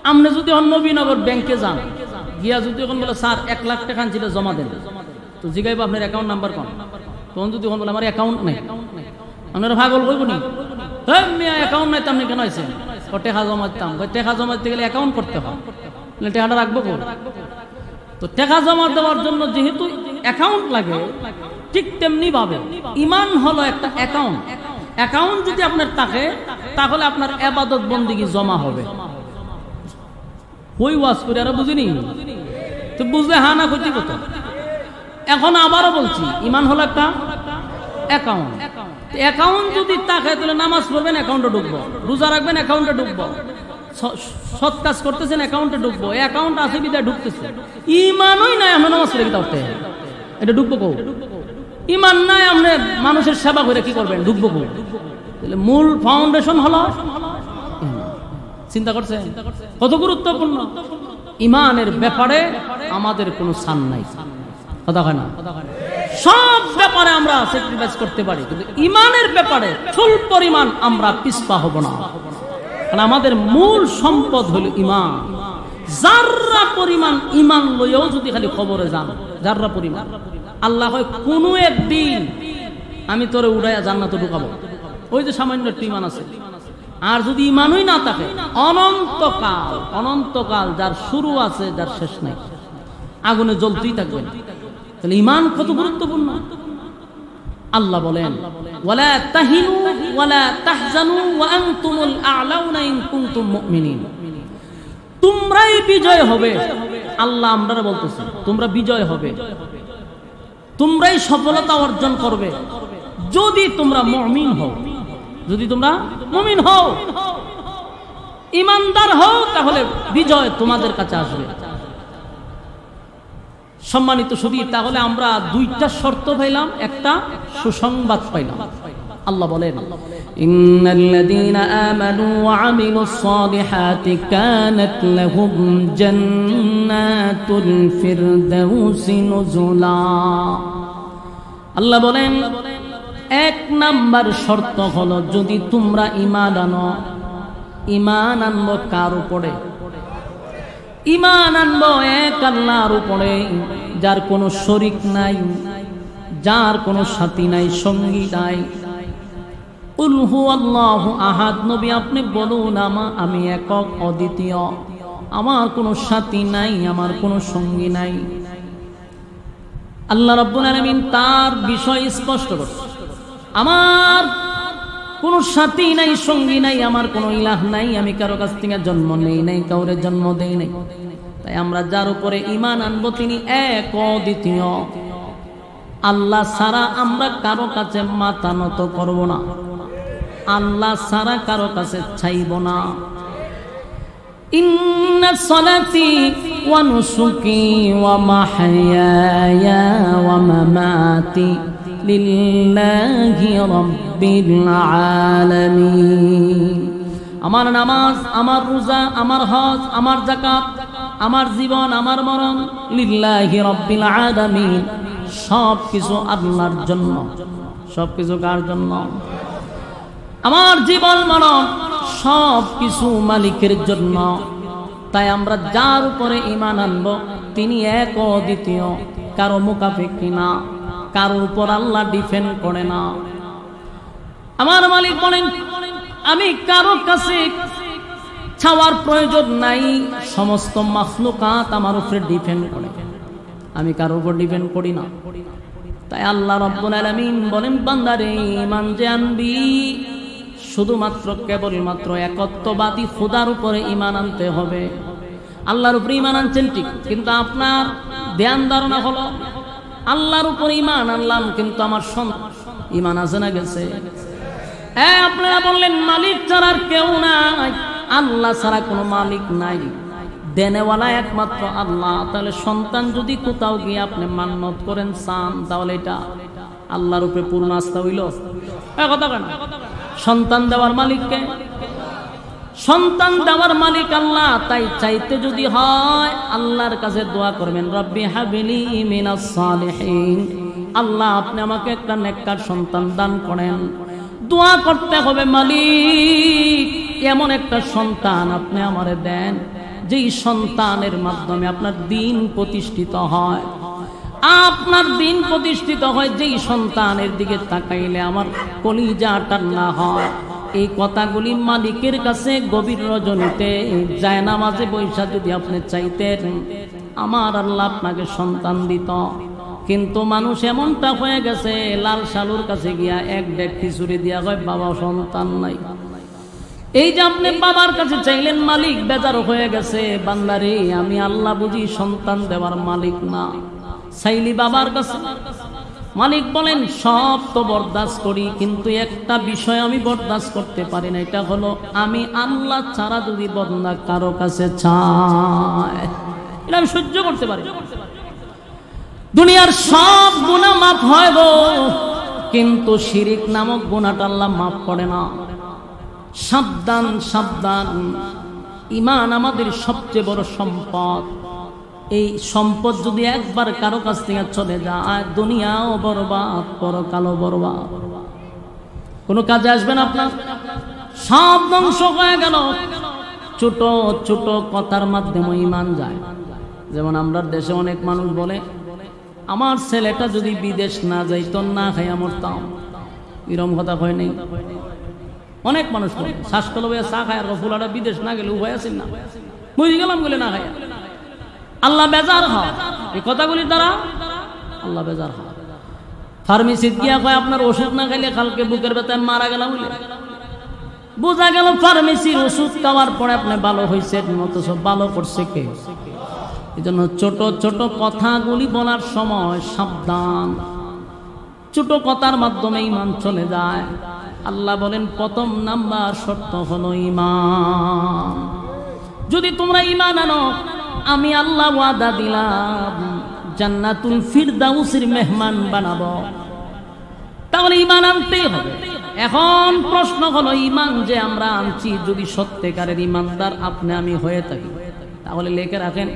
আপনি যদি নবীনগর ব্যাংকে যান, গিয়া যদি এখন বলে স্যার 1 লাখ টাকা ছিল জমা দেন, তো জিগাইব আপনার অ্যাকাউন্ট নাম্বার কোন? তখন যদি এখন বলে আমার অ্যাকাউন্ট নাই, আপনারা পাগল কইব নি? এই মিয়া অ্যাকাউন্ট নাই, আপনি কেন আইছেন? ও টাকা জমা দিতাম। টাকা জমা দিতে গেলে অ্যাকাউন্ট করতে হয়, টাকাটা রাখবো কোন? তো টাকা জমা দেওয়ার জন্য যেহেতু অ্যাকাউন্ট লাগে, ঠিক তেমনি ভাবে ঈমান হলো একটা অ্যাকাউন্ট। অ্যাকাউন্ট যদি আপনার থাকে, তাহলে আপনার ইবাদত বন্দেগী জমা হবে। ওই ওয়াজ করে আর বুঝিনি তো, বুঝলে হা না কইতে কত। এখন আবারও বলছি, ঈমান হলো একটা অ্যাকাউন্ট। অ্যাকাউন্ট যদি থাকে তাহলে নামাজ পড়বেন, অ্যাকাউন্টে ঢুকবো, রোজা রাখবেন, অ্যাকাউন্টে ঢুকবো, সৎ কাজ করতেছেন, অ্যাকাউন্টে ঢুকবো। অ্যাকাউন্ট আছে বিদায় ঢুকতেছে। ঈমানই নাই, আমরা নামাজ পড়ে কিতা উঠতে এটা ঢুকবো কো? ঈমান নাই, আপনি মানুষের সেবা করে কি করবেন? ঢুকবো কো? তাহলে মূল ফাউন্ডেশন হলো চিন্তা করছে কত গুরুত্বপূর্ণ। ঈমানের ব্যাপারে আমাদের কোনো ছান নাই। কথা হয় না? সব ব্যাপারে আমরা স্যাক্রিফাইস করতে পারি, কিন্তু ঈমানের ব্যাপারে চুল পরিমাণ আমরা পিছপা হব না। কারণ আমাদের মূল সম্পদ হলো ঈমান। যাররা পরিমাণ ঈমান লইও যদি খালি খবরে যান, যাররা পরিমাণ, আল্লাহ হয় কোনো একদিন আমি তোরে উড়াইয়া জান্নাতে ঢুকাবো। ওই যে সামান্য একটু ঈমান আছে। আর যদি ঈমানই না থাকে, অনন্তকাল অনন্তকাল যার শুরু আছে যার শেষ নাই, আগুনে জ্বলতেই থাকবেন। তাহলে ঈমান কত গুরুত্বপূর্ণ। আল্লাহ বলেন, ওয়ালা তাহিনু ওয়ালা তাহজানু ওয়া আনতুমুল আ'লাউনা ইন কুনতুম মুমিনিন। তোমরাই বিজয় হবে। আল্লাহ আমরা বলতেছে তোমরা বিজয় হবে, তোমরাই সফলতা অর্জন করবে যদি তোমরা মুমিন হও। যদি তোমরা মুমিন হও, ঈমানদার হও, তাহলে বিজয় তোমাদের কাছে আসবে। সম্মানিত সুধী, তাহলে আমরা দুইটা শর্ত পাইলাম, একটা সুসংবাদ পাইলাম। আল্লাহ বলেন, ইন্নাল্লাযীনা আমানু ওয়া আমিলুস সালিহাতি কানাত লাহুম জান্নাতুল ফিরদাউসি নুজুলা। আল্লাহ বলেন, এক নাম্বার শর্ত হলো যদি তোমরা ঈমান আনো। ঈমান আনবো কার উপরে? ঈমান আনবো এক আল্লাহর উপরে, যার কোনো শরীক নাই, যার কোনো সাথী নাই, সঙ্গী নাই। কুল হুয়াল্লাহু আহাদ। নবী আপনি বলুন, আমি একক অদ্বিতীয়, আমার কোনো সাথী নাই, আমার কোনো সঙ্গী নাই। আল্লাহ রাব্বুল আলামিন তার বিষয় স্পষ্ট করছেন, আমার কোনো সাথী নাই, সঙ্গী নাই, আমার কোনো ইলাহ নাই, আমি কারো কাছ থেকে জন্ম নেই নাই, কাউরে জন্ম দেই নাই। তাই আমরা যার উপরে ঈমান আনবো তিনি এক অদ্বিতীয়। আল্লাহ ছাড়া আমরা কারো কাছে মাথা নত করব না, আল্লাহ ছাড়া কারো কাছে চাইব না। ইন্না সালাতি ওয়া নুসুকি ওয়া মাহইয়ায়া ওয়া মামাতি লিল্লাহি রাব্বিল আলামিন। আমার নামাজ, আমার রোজা, আমার হজ, আমার যাকাত, আমার জীবন, আমার মরণ লিল্লাহি রাব্বিল আলামিন, সব কিছু আল্লাহর জন্য। সব কিছু কার জন্য? আমার জীবন মরণ সব কিছু মালিকের জন্য। তাই আমরা যার উপরে ঈমান আনব তিনি এক অদ্বিতীয়, কারো মুখাপেক্ষী না, কারো উপর আল্লাহ ডিপেন্ড করে না। আমার মালিক বলেন আমি কারো কাছে চাওয়ার প্রয়োজন নাই, সমস্ত মাখলুকাত আমার উপরে ডিপেন্ড করে, আমি কারো উপর ডিপেন্ড করি না। তাই আল্লাহ রাব্বুল আলামিন বলেন বান্দারে ঈমান যে আনবি শুধুমাত্র কেবলমাত্র একত্ববাদী খোদার উপরে ঈমান আনতে হবে। আল্লাহর উপরে ঈমান আনছেন ঠিক, কিন্তু আপনার ধ্যান ধারণা হলো আল্লাহর উপরে ঈমান আনলাম, কিন্তু আমার ঈমান আছে না গেছে? আপনারা বললেন মালিক ছাড়া আর কেউ নাই, আল্লাহ ছাড়া কোনো মালিক নাই, দেনেওয়ালা একমাত্র আল্লাহ। তাহলে সন্তান যদি কোথাও গিয়ে আপনি মান্নত করেন চান, তাহলে এটা আল্লাহর উপরে পূর্ণ আস্থা হইল? কথা কেন? সন্তান দেওয়ার মালিককে, সন্তান দেওয়ার মালিক আল্লাহ। তাই চাইতে যদি হয় আল্লাহর কাছে দোয়া করবেন, রব্বি হাবলি মিনাস সালিহিন, আল্লাহ আপনি আমাকে একটা নেককার সন্তান দান করেন। দোয়া করতে হবে মালিক এমন একটা সন্তান আপনি আমারে দেন যেই সন্তানের মাধ্যমে আপনার দ্বীন প্রতিষ্ঠিত হয়, আপনার দ্বীন প্রতিষ্ঠিত হয়, যেই সন্তানের দিকে তাকাইলে আমার কলিজা ঠান্ডা হয়। এই কথাগুলি মালিকের কাছে গভীর রজনীতে জায়নামাজে বৈশা যদি আপনি চাইতেন, আমার আল্লাহ আপনাকে সন্তান দিত। কিন্তু মানুষ এমনটা হয়ে গেছে, লাল শালুর কাছে গিয়া এক ডেক খিচুড়ি দিয়া হয় বাবা সন্তান নাই। এই যে আপনি বাবার কাছে চাইলেন, মালিক বেজার হয়ে গেছে, বান্দারে আমি আল্লাহ বুঝি সন্তান দেওয়ার মালিক না। চাইলি বাবার কাছে, মালিক বলেন সব তো বরদাস্ত করি, কিন্তু একটা বিষয় আমি বরদাস্ত করতে পারি না, এটা হলো আমি আল্লাহ ছাড়া যদি বান্দা কারো কাছে চায়, এটা আমি সহ্য করতে পারি। দুনিয়ার সব গুনাহ মাফ হয় গো, কিন্তু শিরিক নামক গুনাহটা আল্লাহ মাফ করে না। সাবধান সাবধান, ঈমান আমাদের সবচেয়ে বড় সম্পদ। এই সম্পদ যদি একবার কারো কাছ থেকে চলে যায়, দুনিয়াও বরবাদ, পরকালও বরবাদ, কোনো কাজে আসবে না আপনার, সব ধ্বংস হয়ে গেল। ছোট ছোট কথার মাধ্যমে ঈমান যায়। যেমন আমরা দেশে অনেক মানুষ বলে আমার ছেলেটা যদি বিদেশ না যাইতো না খাইয়া মরতাম, এরকম কথা হয় নাই? অনেক মানুষ বলে শ্বাসকল চা খায়, রফুলাটা বিদেশ না গেলে উভয় আছেন না, বুঝে গেলাম বলে না খাইয়া। আল্লাহ বেজার হয় এই কথাগুলির দ্বারা, আল্লাহ বেজার হয়। ফার্মেসিতে গিয়া কয় আপনার ওষুধ না খাইলে কালকে বুকের ব্যথায় মারা গেলাম বলে, বোঝা গেল ফার্মেসির ওষুধ খাওয়ার পরে আপনি ভালো হয়েছে, অথচ ভালো করছে কে? এই জন্য ছোট ছোট কথাগুলি বলার সময় সাবধান। ছোট কথার মাধ্যমে ঈমান চলে যায়। আল্লাহ বলেন প্রথম নাম্বার শর্ত হলো ঈমান। যদি তোমরা ঈমান আনো, আমি আল্লাহ ওয়াদা দিলাম জান্নাতুল ফিরদাউসের মেহমান বানাবো। তাহলে ঈমান আনতেই হবে। এখন প্রশ্ন হলো ঈমান যে আমরা আনছি, যদি সত্যিকারের ঈমানদার আপনি আমি হয়ে থাকি, তাহলে লিখে রাখেন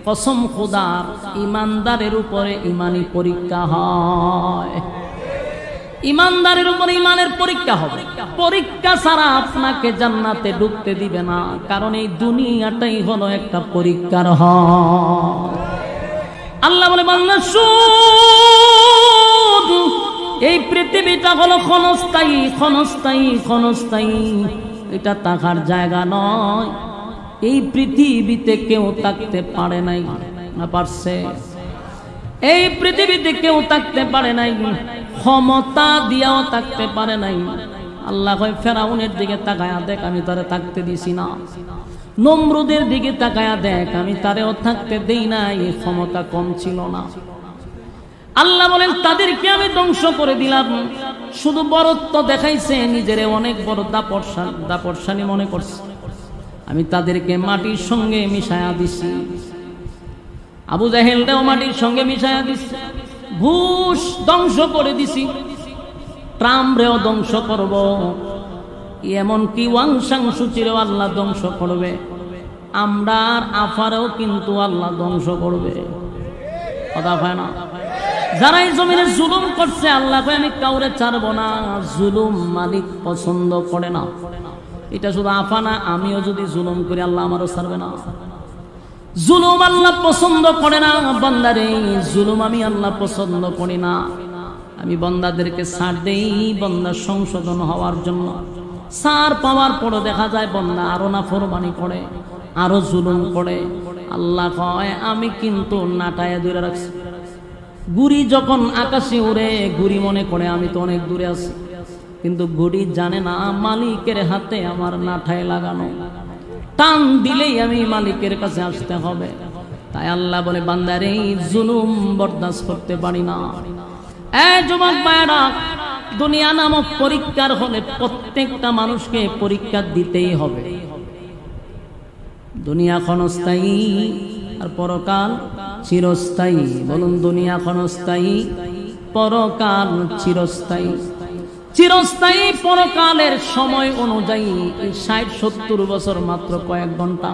কসম খোদার, ঈমানদারের উপরে ঈমানি পরীক্ষা হয়। ঈমানদারের উপরে ঈমানের পরীক্ষা হবে। পরীক্ষা ছাড়া আপনাকে জান্নাতে ঢুকতে দিবে না, কারণ এই দুনিয়াটাই হলো একটা পরীক্ষার হল। আল্লাহ বলে বান্দা শুন, এই পৃথিবীটা হলো ক্ষণস্থায়ী, ক্ষণস্থায়ী, ক্ষণস্থায়ী, এটা থাকার জায়গা নয়। এই পৃথিবীতে কেউ থাকতে পারে নাই, না পারছে? এই পৃথিবীতে কেউ থাকতে পারে নাই, ক্ষমতা দিয়াও থাকতে পারে নাই, আল্লাহ কয় ফেরাউনের দিকে তাকায়া দেখ, আমি তারে থাকতে দিছি না। নমরুদের দিকে তাকায়া দেখ, আমি তারেও থাকতে দেই না, এই ক্ষমতা কম ছিল না। আল্লাহ বলেন তাদেরকে আমি ধ্বংস করে দিলাম। শুধু বরত্ব দেখাইছে, নিজের অনেক বড় দাপটশালী মনে করছে। আমি তাদেরকে মাটির সঙ্গে মিশায়া দিছি। আবু জাহেলটাও মাটির সঙ্গে মিশায়া দিছি। ঘুষ ধ্বংস করে দিছি। ট্রাম্পরেও ধ্বংস করব, এমনকি ওয়াংসাং সুচিরেও আল্লাহ ধ্বংস করবে। আমরা আফারেও কিন্তু আল্লাহ ধ্বংস করবে। কথা হয় না? যারা এই জমিনে জুলুম করছে, আল্লাহ আমি কাউরে ছাড়বো না। জুলুম মালিক পছন্দ করে না। এটা শুধু আফানা, আমিও যদি জুলুম করি আল্লাহ আমারও ছাড়বে না। জুলুম আল্লাহ পছন্দ করে না। বান্দারে জুলুম আমি আল্লাহ পছন্দ করি না। আমি বান্দাদেরকে ছাড় দেই বান্দা সংশোধন হওয়ার জন্য। ছাড় পাওয়ার পরও দেখা যায় বান্দা আরো নাফরমানি করে, আরো জুলুম করে। আল্লাহ কয় আমি কিন্তু নাটায় ধরে রাখছি। গুড়ি যখন আকাশে উড়ে, গুড়ি মনে করে আমি তো অনেক দূরে আছি, কিন্তু গুড়ি জানে না মালিকের হাতে আমার নাঠায় লাগানো। টান দিলেই আমি মালিকের কাছে আসতে হবে। তাই আল্লাহ বলে বান্দারে জুলুম বরদাস্ত করতে পারি না। এই যুবক ভাইরা, দুনিয়া নামক পরীক্ষার হলে প্রত্যেকটা মানুষকে পরীক্ষা দিতেই হবে। দুনিয়া ক্ষণস্থায়ী আর পরকাল চিরস্থায়ী। বলুন, দুনিয়া ক্ষণস্থায়ী, পরকাল চিরস্থায়ী। চিরস্থায়ী পরকালের সময় অনুযায়ী ৬০-৭০ বছর মাত্র কয়েক ঘন্টা।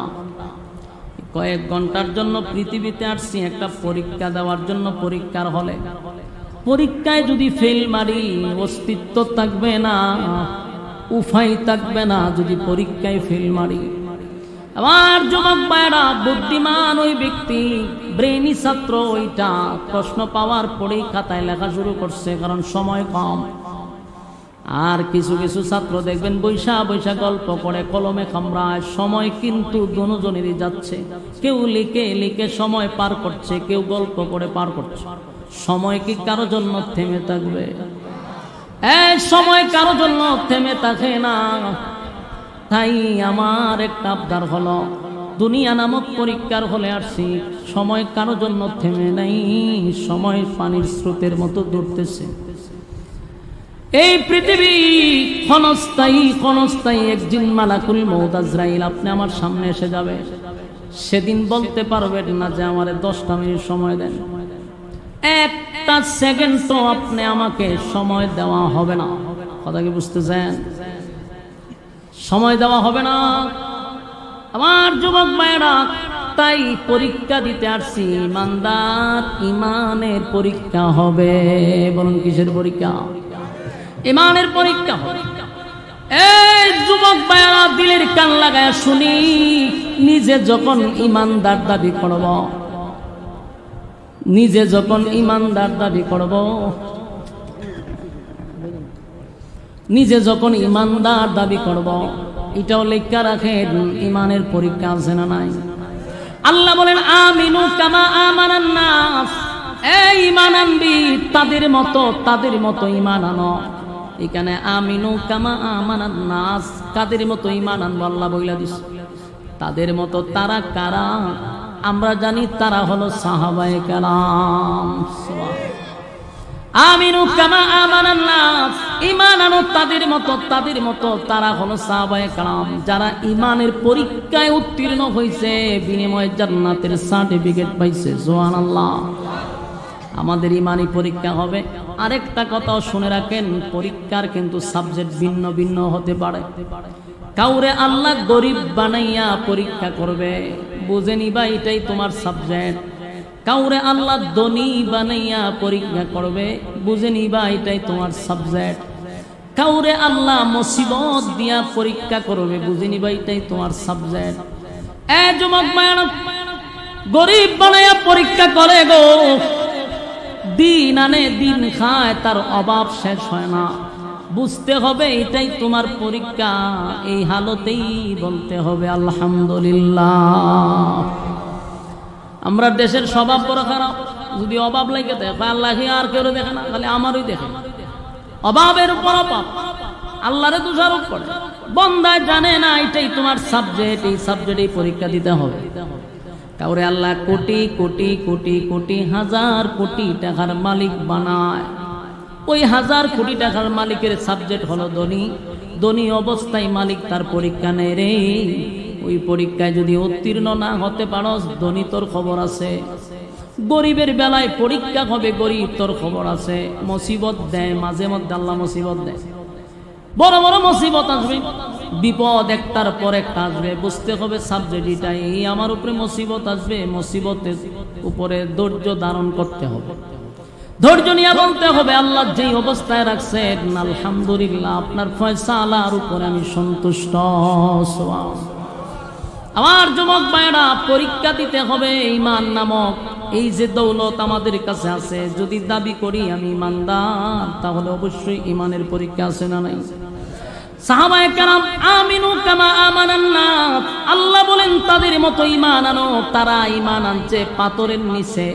কয়েক ঘন্টার জন্য পৃথিবীতে আসছি একটা পরীক্ষা দেওয়ার জন্য। পরীক্ষার হলে পরীক্ষায় যদি ফেল মারি, অস্তিত্ব থাকবে না, উপায় থাকবে না। যদি পরীক্ষায় ফেল মারি, আমার যুবক ভাইরা, বুদ্ধিমান ওই ব্যক্তি, ব্রেনি ছাত্র ওইটা প্রশ্ন পাওয়ার পরেই খাতায় লেখা শুরু করছে, কারণ সময় কম। আর কিছু কিছু ছাত্র দেখবেন বৈশা বৈশা গল্প করে, কলমে কামড়ায়। সময় কিন্তু দুজনেরই যাচ্ছে। কেউ লিখে লিখে সময় পার করছে, কেউ গল্প করে পার করছে। সময় কি কারো জন্য থেমে থাকবে? এই সময় কারো জন্য থেমে থাকে না। তাই আমার একটা আবদার হলো, দুনিয়া নামক পরীক্ষার হলে আসছি, সময় কারো জন্য থেমে নাই। সময় পানির স্রোতের মতো দৌড়তেছে। এই পৃথিবী ক্ষণস্থায়ী, ক্ষণস্থায়ী। একদিন মালাকুল মউত আজরাইল আপনি আমার সামনে এসে যাবে। সেদিন বলতে পারবেন না যে আমারে 10টা মিনিট সময় দেন। একটা সেকেন্ড তো আপনি আমাকে সময় দেওয়া হবে না। কথা কি বুঝতেছেন? সময় দেওয়া হবে না আমার যুবক ভাইরা। তাই পরীক্ষা দিতে আসছি। ইমানদার, ইমানের পরীক্ষা হবে। বলুন, কিসের পরীক্ষা? ইমানের পরীক্ষা হবে। এই যুবক ভাইরা, দিলের কান লাগায় শুনি। নিজে যখন ইমানদার দাবি করব, নিজে যখন ইমানদার দাবি করব, নিজে যখন ইমানদার দাবি করব, এটাও লেখা রাখেন ইমানের পরীক্ষা আছে না নাই? আল্লাহ বলেন আমিনু কামা আমানান নাস। এই ঈমান আনবি, তাদের মতো ঈমান আনো। এখানে আমিনু কামা আমানান নাস, কাদের মতো ঈমান আনবো আল্লাহ বইলা দিছে। তাদের মতো তারা কারা? আমরা জানি তারা হলো সাহাবায়ে কেরাম। আমিনু কামা আমানান নাস, ঈমান আনো তাদের মতো তারা হলো সাহাবায়ে কেরাম, যারা ঈমানের পরীক্ষায় উত্তীর্ণ হয়েছে, বিনিময়ে জান্নাতের সার্টিফিকেট পাইছে। সুবহানাল্লাহ। আমাদের ঈমানি পরীক্ষা হবে। আরেকটা কথাও শুনে রাখেন, পরীক্ষার কিন্তু সাবজেক্ট ভিন্ন ভিন্ন হতে পারে। কাউরে আল্লাহ গরিব বানাইয়া পরীক্ষা করবে, বুঝে নিবা এটাই তোমার সাবজেক্ট। কাউরে আল্লাহ ধনী বানাইয়া পরীক্ষা করবে, বুঝে নিবা এটাই তোমার সাবজেক্ট। কাউরে আল্লাহ মুসিবত দিয়া পরীক্ষা করবে, বুঝে নিবা এটাই তোমার সাবজেক্ট। এ যুবক ভাইরা, গরিব বানাইয়া পরীক্ষা করে গো, দিন আনে দিন খায়, তার অভাব শেষ হয় না। বুঝতে হবে এটাই তোমার পরীক্ষা। এই হালতেই বলতে হবে আলহামদুলিল্লাহ। আমরা দেশের স্বভাব বড় খারাপ। যদি অভাব লাগে দেখে আল্লাহ আর কেউ দেখে না, খালি আমারই দেখে। অভাবের উপর অভাব, আল্লাহরে দোষারোপ করে। বান্দা জানে না এটাই তোমার সাবজেক্ট, এই সাবজেক্টে পরীক্ষা দিতে হবে। কাউরে আল্লাহ কোটি কোটি কোটি কোটি হাজার কোটি টাকার মালিক বানায়, ওই হাজার কোটি টাকার মালিকের সাবজেক্ট হলো ধনী। ধনী অবস্থায় মালিক তার পরীক্ষা নেয় রে। ওই পরীক্ষায় যদি উত্তীর্ণ না হতে পারো, ধনী তোর খবর আছে। গরিবের বেলায় পরীক্ষা হবে, গরিব তোর খবর আছে। মুসিবত দেয় মাঝে মধ্যে, আল্লাহ মুসিবত দেয়, বড় বড় মুসিবত আসবে, বিপদ একটার পর একটা আসবে। বুঝতে হবে সাবজেক্ট এটাই, এই আমার উপরে মুসিবত আসবে, মুসিবতের উপরে ধৈর্য ধারণ করতে হবে, ধৈর্য নিয়ে বলতে হবে আল্লাহ যেই অবস্থায় রাখছেন আলহামদুলিল্লাহ, আপনার ফয়সালার উপরে আমি সন্তুষ্ট। আমার যুবক ভাইরা, পরীক্ষা দিতে হবে। ঈমান নামক এই যে দৌলত আমাদের কাছে আছে, যদি দাবি করি আমি ঈমানদার, তাহলে অবশ্যই ঈমানের পরীক্ষা আছে না নাই? সাহাবায়ে কেরাম আমিনু কামা আমানান নাস, আল্লাহ বলেন তাদের মতো ঈমান আনো। তারা ঈমান আনছে পাথরের নিচে,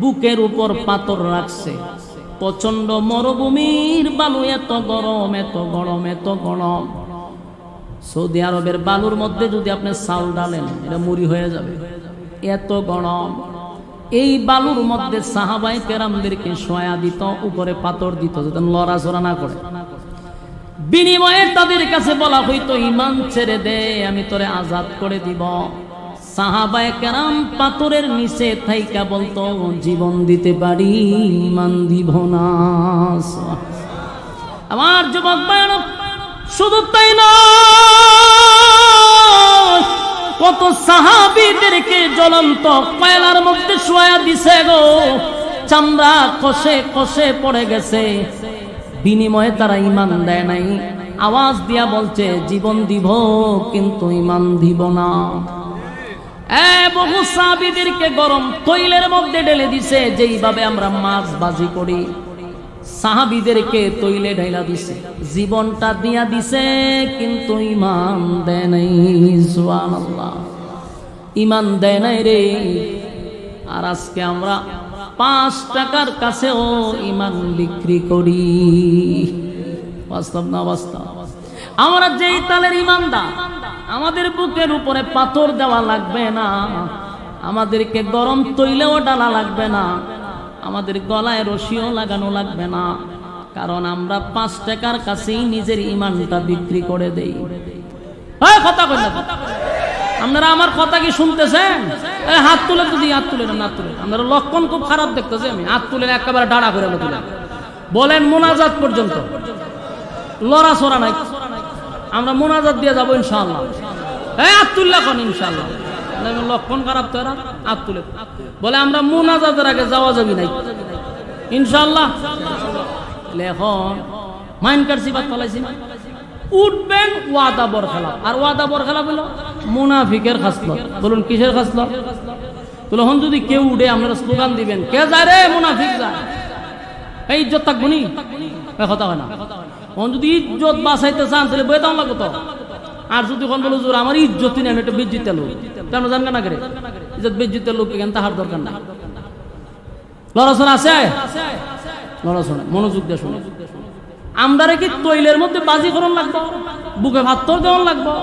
বুকের উপর পাথর রাখছে। প্রচন্ড মরুভূমির বালু, এত গরম এত গরম এত গরম। সৌদি আরবের বালুর মধ্যে যদি আপনি চাউল ডালেন, এটা মুড়ি হয়ে যাবে, এত গরম। এই বালুর মধ্যে সাহাবায়ে কেরামদেরকে শোয়া দিত, উপরে পাথর দিত যাতে লড়াচড়া না করে। বিনিময়ে তাদের কাছে বলা হইতো ঈমান ছেড়ে দে, আমি তোরে আজাদ করে দিব। সাহাবায়ে কেরাম পাথরের নিচে থাইকা বলতো জীবন দিতে পারি, ঈমান দিব না। আমার যুবক ভাইরা, শুধু তাই নয়, কত সাহাবীদেরকে জ্বলন্ত কয়লার মধ্যে শোয়া দিছে গো, চামড়া কষে কষে পড়ে গেছে। বিনিময়ে তারা ঈমান দেয় নাই, আওয়াজ দিয়া বলছে জীবন দিব কিন্তু ঈমান দিব না। বহু সাহাবীদেরকে গরম তৈলের মধ্যে ঢেলে দিছে, যেইভাবে আমরা মাছ ভাজি করি, সাহাবীদেরকে তৈলে ঢেলা দিছে, জীবনটা দিয়া দিছে, কিন্তু ঈমান দেয় নাই। সুবহানাল্লাহ, ঈমান দেয় নাই রে। আর আজকে আমরা 5 টাকার কাছেও ঈমান বিক্রি করি। বাস্তব না বাস্তব? আমরা যেই তালের ঈমানদার, আমাদের বুকের উপরে পাথর দেওয়া লাগবে না, আমাদেরকে গরম তৈলেও ডালা লাগবে না, আমাদের গলায় রশিও লাগানো লাগবে না, কারণ আমরা 5 টাকার কাছেই নিজের ঈমানটা বিক্রি করে দেই। কথা কই না আপনারা? আমার কথা কি শুনতেছেন? হাত তুলে তো দিই, হাত তুলে না, হাত তুলে। আপনারা লক্ষণ খুব খারাপ দেখতেছে, আমি হাত তুলে একেবারে ডাড়া করে তুলে বলেন মুনাজাত পর্যন্ত, লড়াছড়া নাই। আমরা মুনাজাত দিয়ে যাবো ইনশাআল্লাহ। হাত তুললে এখন ইনশাআল্লাহ, লক্ষণ খারাপ তো এরা। হাত তুলে বলে আমরা মুনাজাতের আগে যাওয়া যাবি নাই ইনশাআল্লাহ। এখন মাইন কাটছি, বাদ পালাইছি না, উঠবেন ওয়াদা বরখেলাপ। আর ওয়াদা বরখেলাপ হলো মুনাফিকের খাসলত। বলুন কিসের খাসলত? তখন যদি কেউ উঠে আপনারা স্লোগান দিবেন, কে যায় রে? মুনাফিক যায়। এই ইজ্জত থাকবো নি? কথা হয় না। যদি ইজ্জত বাঁচাইতে চান তাহলে বয়ে দাম লাগতো। আর যদি কোন বলো জোর আমার ইজ্জত নেন, এটা বেজ্জিতের লোক, কেন জান না করে ইজ্জত বেজ্জিতের লোক, এখানে তাহার দরকার নাই। লড়াচড়া আছে, লড়াচড়া মনোযোগ দিয়ে শুনে। আমরা কি তৈলের মধ্যে বাজি করন লাগবো, বুকে ভাত্তর দেওয়ান লাগবো?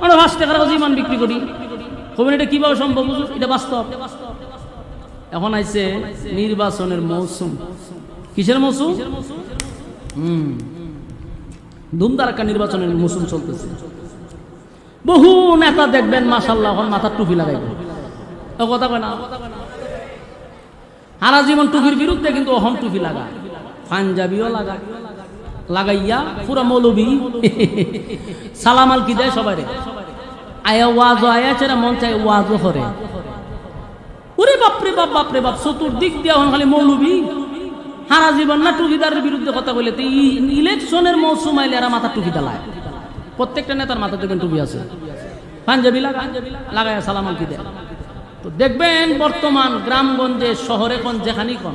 আমরা 5 টাকার কাছে ঈমান বিক্রি করি। খবর এটা কিভাবে সম্ভব? এটা বাস্তব। এখন আইছে নির্বাচনের মৌসুম। কিসের মৌসুম? ধুমধারাক্কা নির্বাচনের মৌসুম চলতেছে। বহু নেতা দেখবেন মাশাআল্লাহ এখন মাথার টুপি লাগাইবে। কথা কয় না? সারা জীবন টুপির বিরুদ্ধে, কিন্তু অহম টুপি লাগায়, পাঞ্জাবিও লাগায়, লাগাইয়া পুরা মৌলবী সালাম আল কি দেয় সবাই। আয়া ওয়াজও আয়াছেরা মন চায় ওয়াজও করে। ওরে বাপরে বাপ, বাপরে বাপ, চতুর্দিক দিয়ে এখন খালি মৌলবী। সারা জীবন না টুপিদারের বিরুদ্ধে কথা বলে, ইলেকশনের মৌসুম আইলে এরা মাথা টুপি দালায়। প্রত্যেকটা নেতার মাথা দেখবেন টুপি আছে, পাঞ্জাবি লাগায় সালাম আল কি দেয়। তো দেখবেন বর্তমান গ্রামগঞ্জে শহরে কোন যেখানেই কোন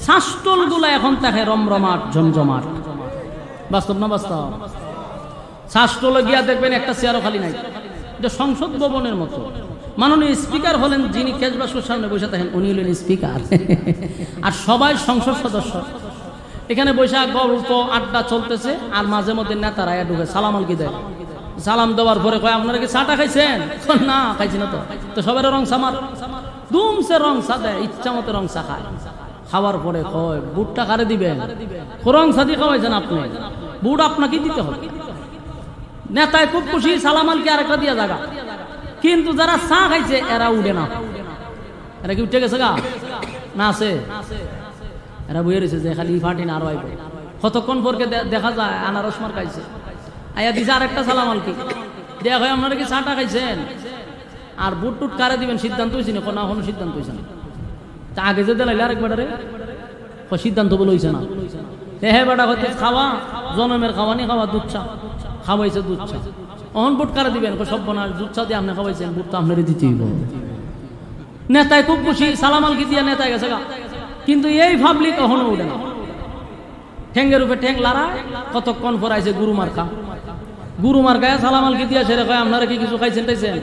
শাসটল গুলা এখন থাকে রমরমাট ঝমঝমাট। বাস্তব না বাস্তব? শাসটলে গিয়া দেখবেন একটা চেয়ারও খালি নাই। এটা সংসদ ভবনের মতো। মাননীয় স্পিকার হলেন যিনি কেজবাসুর সামনে বসে থাকেন, উনি হলেন স্পিকার, আর সবাই সংসদ সদস্য। এখানে বৈশাখ গল্প আড্ডা চলতেছে, আর মাঝে মধ্যে নেতারা ঢুকে সালাম আলকি দেয়। সালাম দেওয়ার পরে কয় আপনারা কি চাটা খাইছেন? না খাইছি না। তো সবার রং সামার দুমসে রং চা দেয়, ইচ্ছা মতো রং চা খায়। খাওয়ার পরে কয় বুটটা কারে দিবেন? রং চা দিয়ে খাওয়াইছেন আপনি, বুট আপনাকে দিতে হবে। নেতায় খুব খুশি, সালাম আলকি আরেকটা দিয়া জায়গা। কিন্তু যারা চা খাইছে এরা উঠে না। এরা কি উঠে গেছে গা? না আছে, এরা বইয়ে রয়েছে যে খালি ফাটি না আরো আইব। কতক্ষণ পরকে দেখা যায় আনারস মার খাইছে, আইয়া দিছে আরেকটা সালাম আলকি দেয়া হয় আপনারা কি চাটা খাইছেন? আর বুট টুট কারে দিবেন সিদ্ধান্ত হয়েছে না? কোনো সিদ্ধান্ত হয়েছে না। তা আগে যে দিলাইলে আরেকবারে সিদ্ধান্ত বলে হয়েছে না। হ্যাঁ বেটা হচ্ছে খাওয়া জনমের খাওয়া নি খাওয়া, দুধ চা খাওয়াইছে, দুধ চা। অহন বুট কারে দিবেন? সব বনার দুধ চা দিয়ে আপনি খাওয়াইছেন, বুট তো আপনারই দিতেই। নেতায় খুব খুশি, সালাম আলকি দিয়া নেতায় গেছে গা। কিন্তু এই ভাবলি কখনো উঠে না, ঠেঙ্গের উপরে ঠেং লাড়ায়। কতক্ষণ পর আইছে গুরু মার্কা, গুরু মার্কায় সালাম আলকি দিয়া সেরে কয় আপনারা কি কিছু খাইছেন টাইছেন?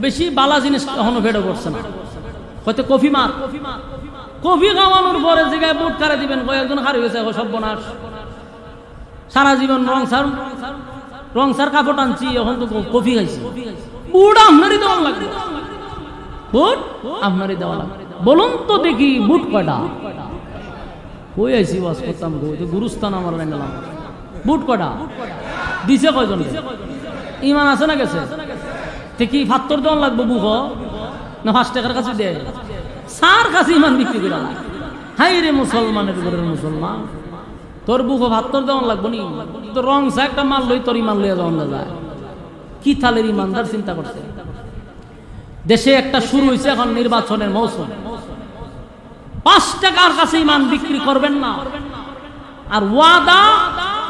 বেশি বালা জিনিস কখনো ভেড়ে পড়ছে না। হয়তো কফি মার, কফি খাওয়ানোর পরে জায়গায় বুট কারে দিবেন? কয়েকজন হার হয়েছে সব বনাস। সারা জীবন রং সার কাপড় টানছি, এখন তো কফি খাইছি। বুট আপনারই দেওয়া লাগবে, বুট আপনারই দেওয়া লাগবে। বলুন তো দেখি বুট কয়টা? কই আইসি ওয়াজ করতাম, গুরুস্থান আমার গেলাম। বুট কয়টা দিছে? কয়জন? ইমান আছে না গেছে? কি ফাত্তর দেওয়া লাগবে বুক না 5 টাকার কাছে দেয়? সার কাছে ইমান বিক্রি করে। হাই রে মুসলমানের ঘরের মুসলমান, তোর বুকো ফাত্তর দেওয়া লাগবো নি? তো রং চা একটা মাল লই তোর ইমান লইয়া যাওয়া যায়। কি থালের ইমানদার চিন্তা করছে। দেশে একটা শুরু হয়েছে এখন নির্বাচনের মৌসুম, 5 টাকার কাছে ইমান বিক্রি করবেন না। আর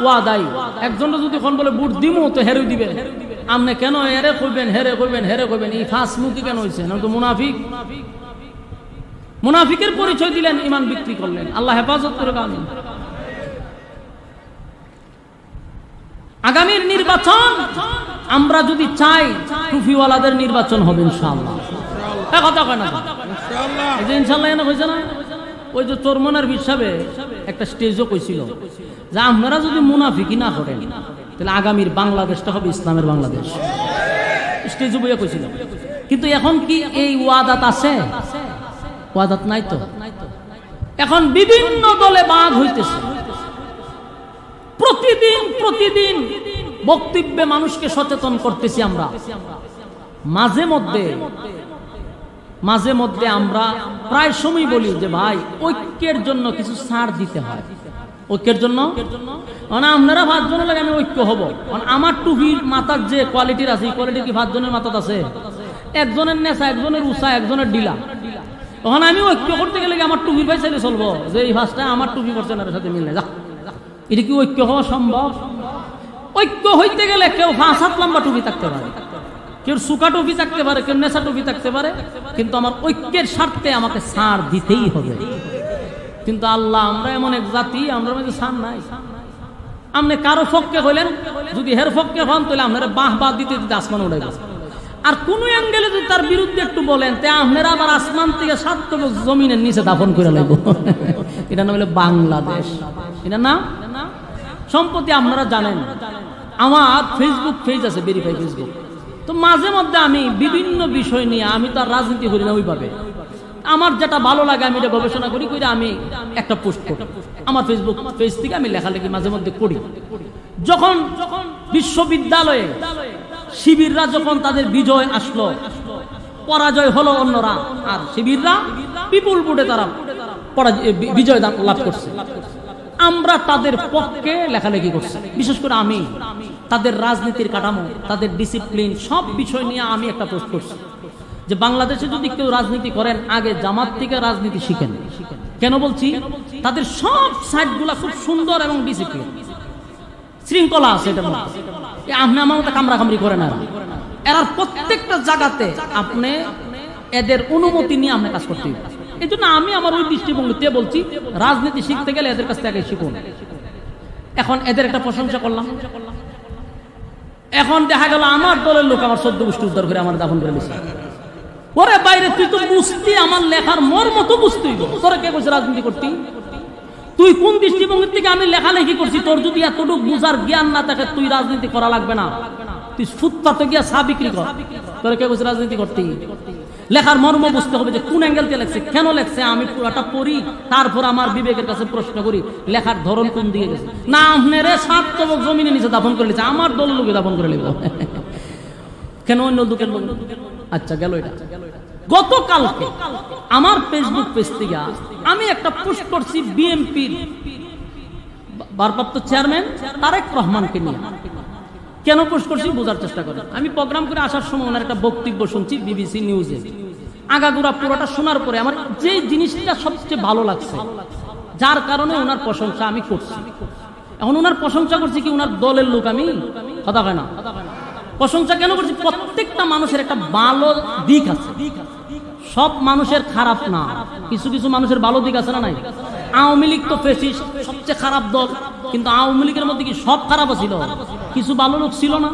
ওয়াদাই একজন যদি কোন বলে বুট দিমু তো হেরে দিবে, আপনি কেন হেরে কইবেন? হেরে কইবেন, হেরে কইবেন। এই ফাঁস মুখী কেন হয়েছে? না তো মুনাফিক, মুনাফিকের পরিচয় দিলেন, ইমান বিক্রি করলেন। আল্লাহ হেফাজত করে। আমিন। আগামীর নির্বাচন আমরা যদি চাই, টুফিওয়ালাদের নির্বাচন হবে ইনশাআল্লাহ। কথা কয় না ইনশাআল্লাহ? এনে কইছে না? ওই যে চরমনার হিসাবে একটা স্টেজও কইছিল যে আপনারা যদি মুনাফিকি না করেন তাহলে আগামীর বাংলাদেশটা হবে ইসলামের বাংলাদেশ। স্টেজও বইয়া কইছিল। কিন্তু এখন কি এই ওয়াদাত আছে? ওয়াদাত নাই তো। এখন বিভিন্ন দলে ভাগ হইতেছে। প্রতিদিন বক্তব্যে মানুষকে সচেতন করতেছি আমরা। মাঝে মধ্যে আমরা প্রায় সময় বলি যে ভাই ঐক্যের জন্য কিছু ছাড় দিতে হয়। ঐক্যের জন্য মানে আপনারা 5 জনের লাগে আমি ঐক্য হব। আমার টুপির মাথার যে কোয়ালিটির আছে, এই কোয়ালিটি কি 5 জনের মাথাত আছে? একজনের নেশা, একজনের উষা, একজনের ডিলা। তখন আমি ঐক্য করতে গেলে আমার টুপির ভাই চাইলে চলবো যে এই ভাষটা আমার টুপি করছে না, সাথে মিলে যা। এটা কি ঐক্য হওয়া সম্ভব? ঐক্য হইতে গেলে কেউ 5 হাত লম্বা টুপি থাকতে পারে, কেউ সুকা টুপি থাকতে পারে, কেউ নেশা টুপি থাকতে পারে, কিন্তু আমার ঐক্যের স্বার্থে আমাকে ছাড় দিতেই হবে। কিন্তু আল্লাহ, আমরা এমন এক জাতি, আমরা মধ্যে ছাড় নাই। আপনি কারো পক্ষে হইলেন, যদি হের পক্ষে হন তাহলে আপনারা বাহ দিতে দিতে আসমান উড়াইব। আর কোন অ্যাঙ্গেলে যদি তার বিরুদ্ধে একটু বলেন তে আপনারা আবার আসমান থেকে 7 জমিনের নিচে দাফন করে লাগবো। এটা না হলে বাংলাদেশ, এটা না। সম্প্রতি আপনারা জানেন আমার ফেসবুক পেজ আছে, ভেরিফাই ফেসবুক। তো মাঝে মধ্যে আমি বিভিন্ন বিষয় নিয়ে, আমি তো আর রাজনীতি করি না ওইভাবে, আমার যেটা ভালো লাগে আমি এটা গবেষণা করি, আমি একটা পোস্ট করি আমার ফেসবুক পেজ থেকে। আমি লেখালেখি মাঝে মধ্যে করি। যখন বিশ্ববিদ্যালয়ে শিবিররা যখন তাদের বিজয় আসলো, পরাজয় হলো অন্যরা, আর শিবিররা বিপুল ভোটে তারা বিজয় লাভ করছে, আমরা তাদের পক্ষে লেখালেখি করছি। বিশেষ করে আমি তাদের রাজনীতির কাঠামো, তাদের ডিসিপ্লিন, সব বিষয় নিয়ে আমি একটা পোস্ট করছি যে বাংলাদেশে যদি কেউ রাজনীতি করেন আগে জামাত থেকে রাজনীতি শিখেন। কেন বলছি? তাদের সব সাইডগুলা খুব সুন্দর এবং ডিসিপ্লিন, শৃঙ্খলা আছে। এটা আপনি আমার মতো কামড়াকামড়ি করে না। এরা প্রত্যেকটা জায়গাতে আপনি এদের অনুমতি নিয়ে আপনি কাজ করতে হবে। এই জন্য আমি আমার ওই দৃষ্টিভঙ্গিতে বলছি, রাজনীতি শিখতে গেলে এদের কাছ থেকে শিখুন। এখন এদের একটা প্রশংসা করলাম, এখন দেখা গেল আমার দলের লোক আমার 14 গোষ্ঠী উদ্ধার করে আমার দাফন করে দিচ্ছে। ওরে বাইরে তুই তো বুঝতি, আমার লেখার মর্ম তো বুঝতেই, তোরা কে বলছে রাজনীতি করতি? তুই কোন দৃষ্টিভঙ্গি থেকে আমি লেখালেখি করছি, তোর যদি এতটুকু বুঝার জ্ঞান না থাকে তুই রাজনীতি করা লাগবে না, তুই ফুটপাতে গিয়া চা বিক্রি কর, তোর কে বলছে রাজনীতি করতে। লেখার মর্ম বুঝতে হবে যে কোন অ্যাঙ্গেল থেকে লেখছে, কেন লেখছে, আমি পুরোটা পড়ি, তারপর আমার বিবেকের কাছে প্রশ্ন করি লেখার ধরন কোন দিকে গেছে। না আপনারে 7 তবক জমিনে নিচে দাফন করে নিচ্ছে, আমার দল লোকে দাফন করে নেব কেন, অন্য লোকের লোক। আচ্ছা গেল এটা। গতকালকে আমার ফেসবুক পেজ থেকে আমি একটা পোস্ট করছি বিএনপির ভারপ্রাপ্ত চেয়ারম্যান তারেক রহমানকে নিয়ে। কেন পোস্ট করছি বোঝার চেষ্টা করেন। আমি প্রোগ্রাম করে আসার সময় ওনার একটা বক্তব্য শুনছি বিবিসি নিউজে, আগাগোড়া পুরোটা শোনার পরে আমার যে জিনিসটা সবচেয়ে ভালো লাগছে, যার কারণে ওনার প্রশংসা আমি করছি। এখন ওনার প্রশংসা করছি কি ওনার দলের লোক, আমি কথা হয় না, প্রশংসা কেন করছি, প্রত্যেকটা মানুষের একটা ভালো দিক আছে, সব মানুষের খারাপ না, কিছু কিছু মানুষের ভালো দিক আছে না নাই। আওয়ামী লীগ তো ফ্যাসিস্ট, সবচেয়ে খারাপ দল, কিন্তু আওয়ামী লীগের মধ্যে কি সব খারাপ ছিল? কিছু ভালো লোক ছিল না,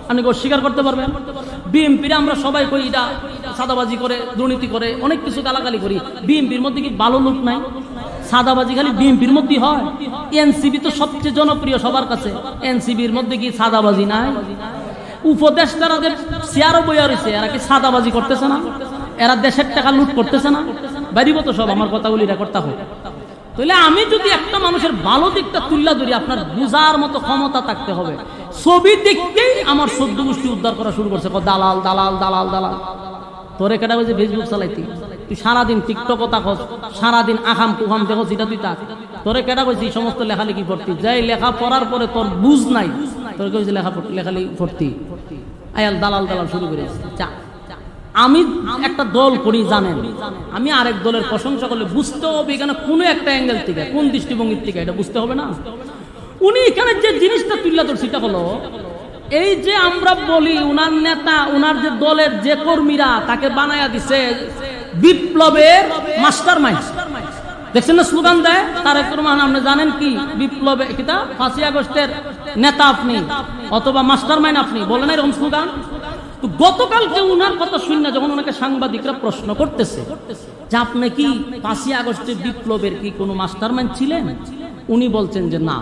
আপনি অস্বীকার করতে পারবেন? বিএনপির আমরা সবাই করি এটা সাদাবাজি করে, দুর্নীতি করে, অনেক কিছু গালাগালি করি, বিএনপির মধ্যে কি ভালো লোক নাই? সাদাবাজি খালি বিএনপির মধ্যে হয়? এনসিপি তো সবচেয়ে জনপ্রিয় সবার কাছে, এনসিপির মধ্যে কি সাদাবাজি নাই? উপদেষ্টারাদের চেয়ারও বইয়া রয়েছে, এরা কি সাদাবাজি করতেছে না? এরা দেশের টাকা লুট করতেছে না? বাড়িব তো সব, আমার কথাগুলি রেকর্ড থাকুক। তাহলে আমি যদি একটা মানুষের ভালো দিকটা তুল্লা ধরি, আপনার বুঝার মতো ক্ষমতা থাকতে হবে। ছবি দেখতেই আমার 14 গোষ্ঠী উদ্ধার করা শুরু করছে, দালাল দালাল দালাল দালাল। তোরে কেটা বলছে ফেসবুক চালাইতি, তুই সারাদিন টিকটক থাকস, সারাদিন আখাম কুখাম দেখো, যেটা তুই থাক। তোরে কেটা বলছি এই সমস্ত লেখালেখি পড়তি, যাই লেখা পড়ার পরে তোর বুঝ নাই, তোর কে বলছে লেখালেখি পড়তি, আয়াল দালাল দালাল শুরু করেছে। আমি একটা দল করি জানেন, আমি আরেক দলের প্রশংসা করলে বুঝতে হবে এখানে কোনো একটা অ্যাঙ্গেল থেকে, কোন দৃষ্টিভঙ্গির থেকে, এটা বুঝতে হবে না? উনি এখানে যে জিনিসটা তুললা তোর সেটা হলো এই যে আমরা বলি উনার নেতা, উনার যে দলের যে কর্মীরা তাকে বানায়া দিছে বিপ্লবের মাস্টার মাইন্ড। দেখছেন না স্লোগান দেয় তারেক রহমান, আপনি জানেন কি বিপ্লবে কিতা 5ই আগস্টের নেতা আপনি অথবা মাস্টার মাইন্ড আপনি, বলেন এরকম স্লোগান। তো গতকালকে উনার কথা শুনে যখন ওনাকে সাংবাদিকরা প্রশ্ন করতেছে যে আপনি কি 5ই আগস্টের বিপ্লবের কি কোনো মাস্টারমাইন্ড ছিলেন, উনি বলছেন যে না,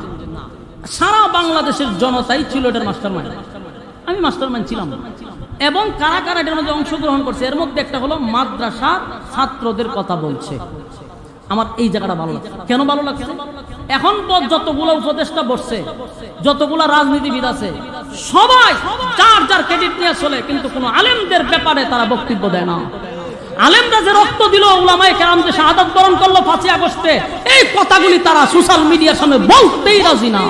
সারা বাংলাদেশের জনতাই ছিল এটার মাস্টারমাইন্ড, আমি মাস্টারমাইন্ড ছিলাম। এবং কারা কারা এটার মধ্যে অংশগ্রহণ করছে, এর মধ্যে একটা হলো মাদ্রাসার ছাত্রদের কথা বলছে। আমার এই জায়গাটা ভালো লাগছে। কেন ভালো লাগছে? এখন যতগুলো উপদেষ্টা বসছে, যতগুলো রাজনীতিবিদ আছে, সবাই যার যার ক্রেডিট নিয়ে চলে, কিন্তু কোনো আলেমদের ব্যাপারে তারা বক্তব্য দেয় না। আলেমরা যে রক্ত দিল, উলামায়ে কেরাম যে শাহাদাত বরণ করলো 5ই আগস্টে, এই কথাগুলি তারা সোশ্যাল মিডিয়ার সামনে বলতেই রাজি না,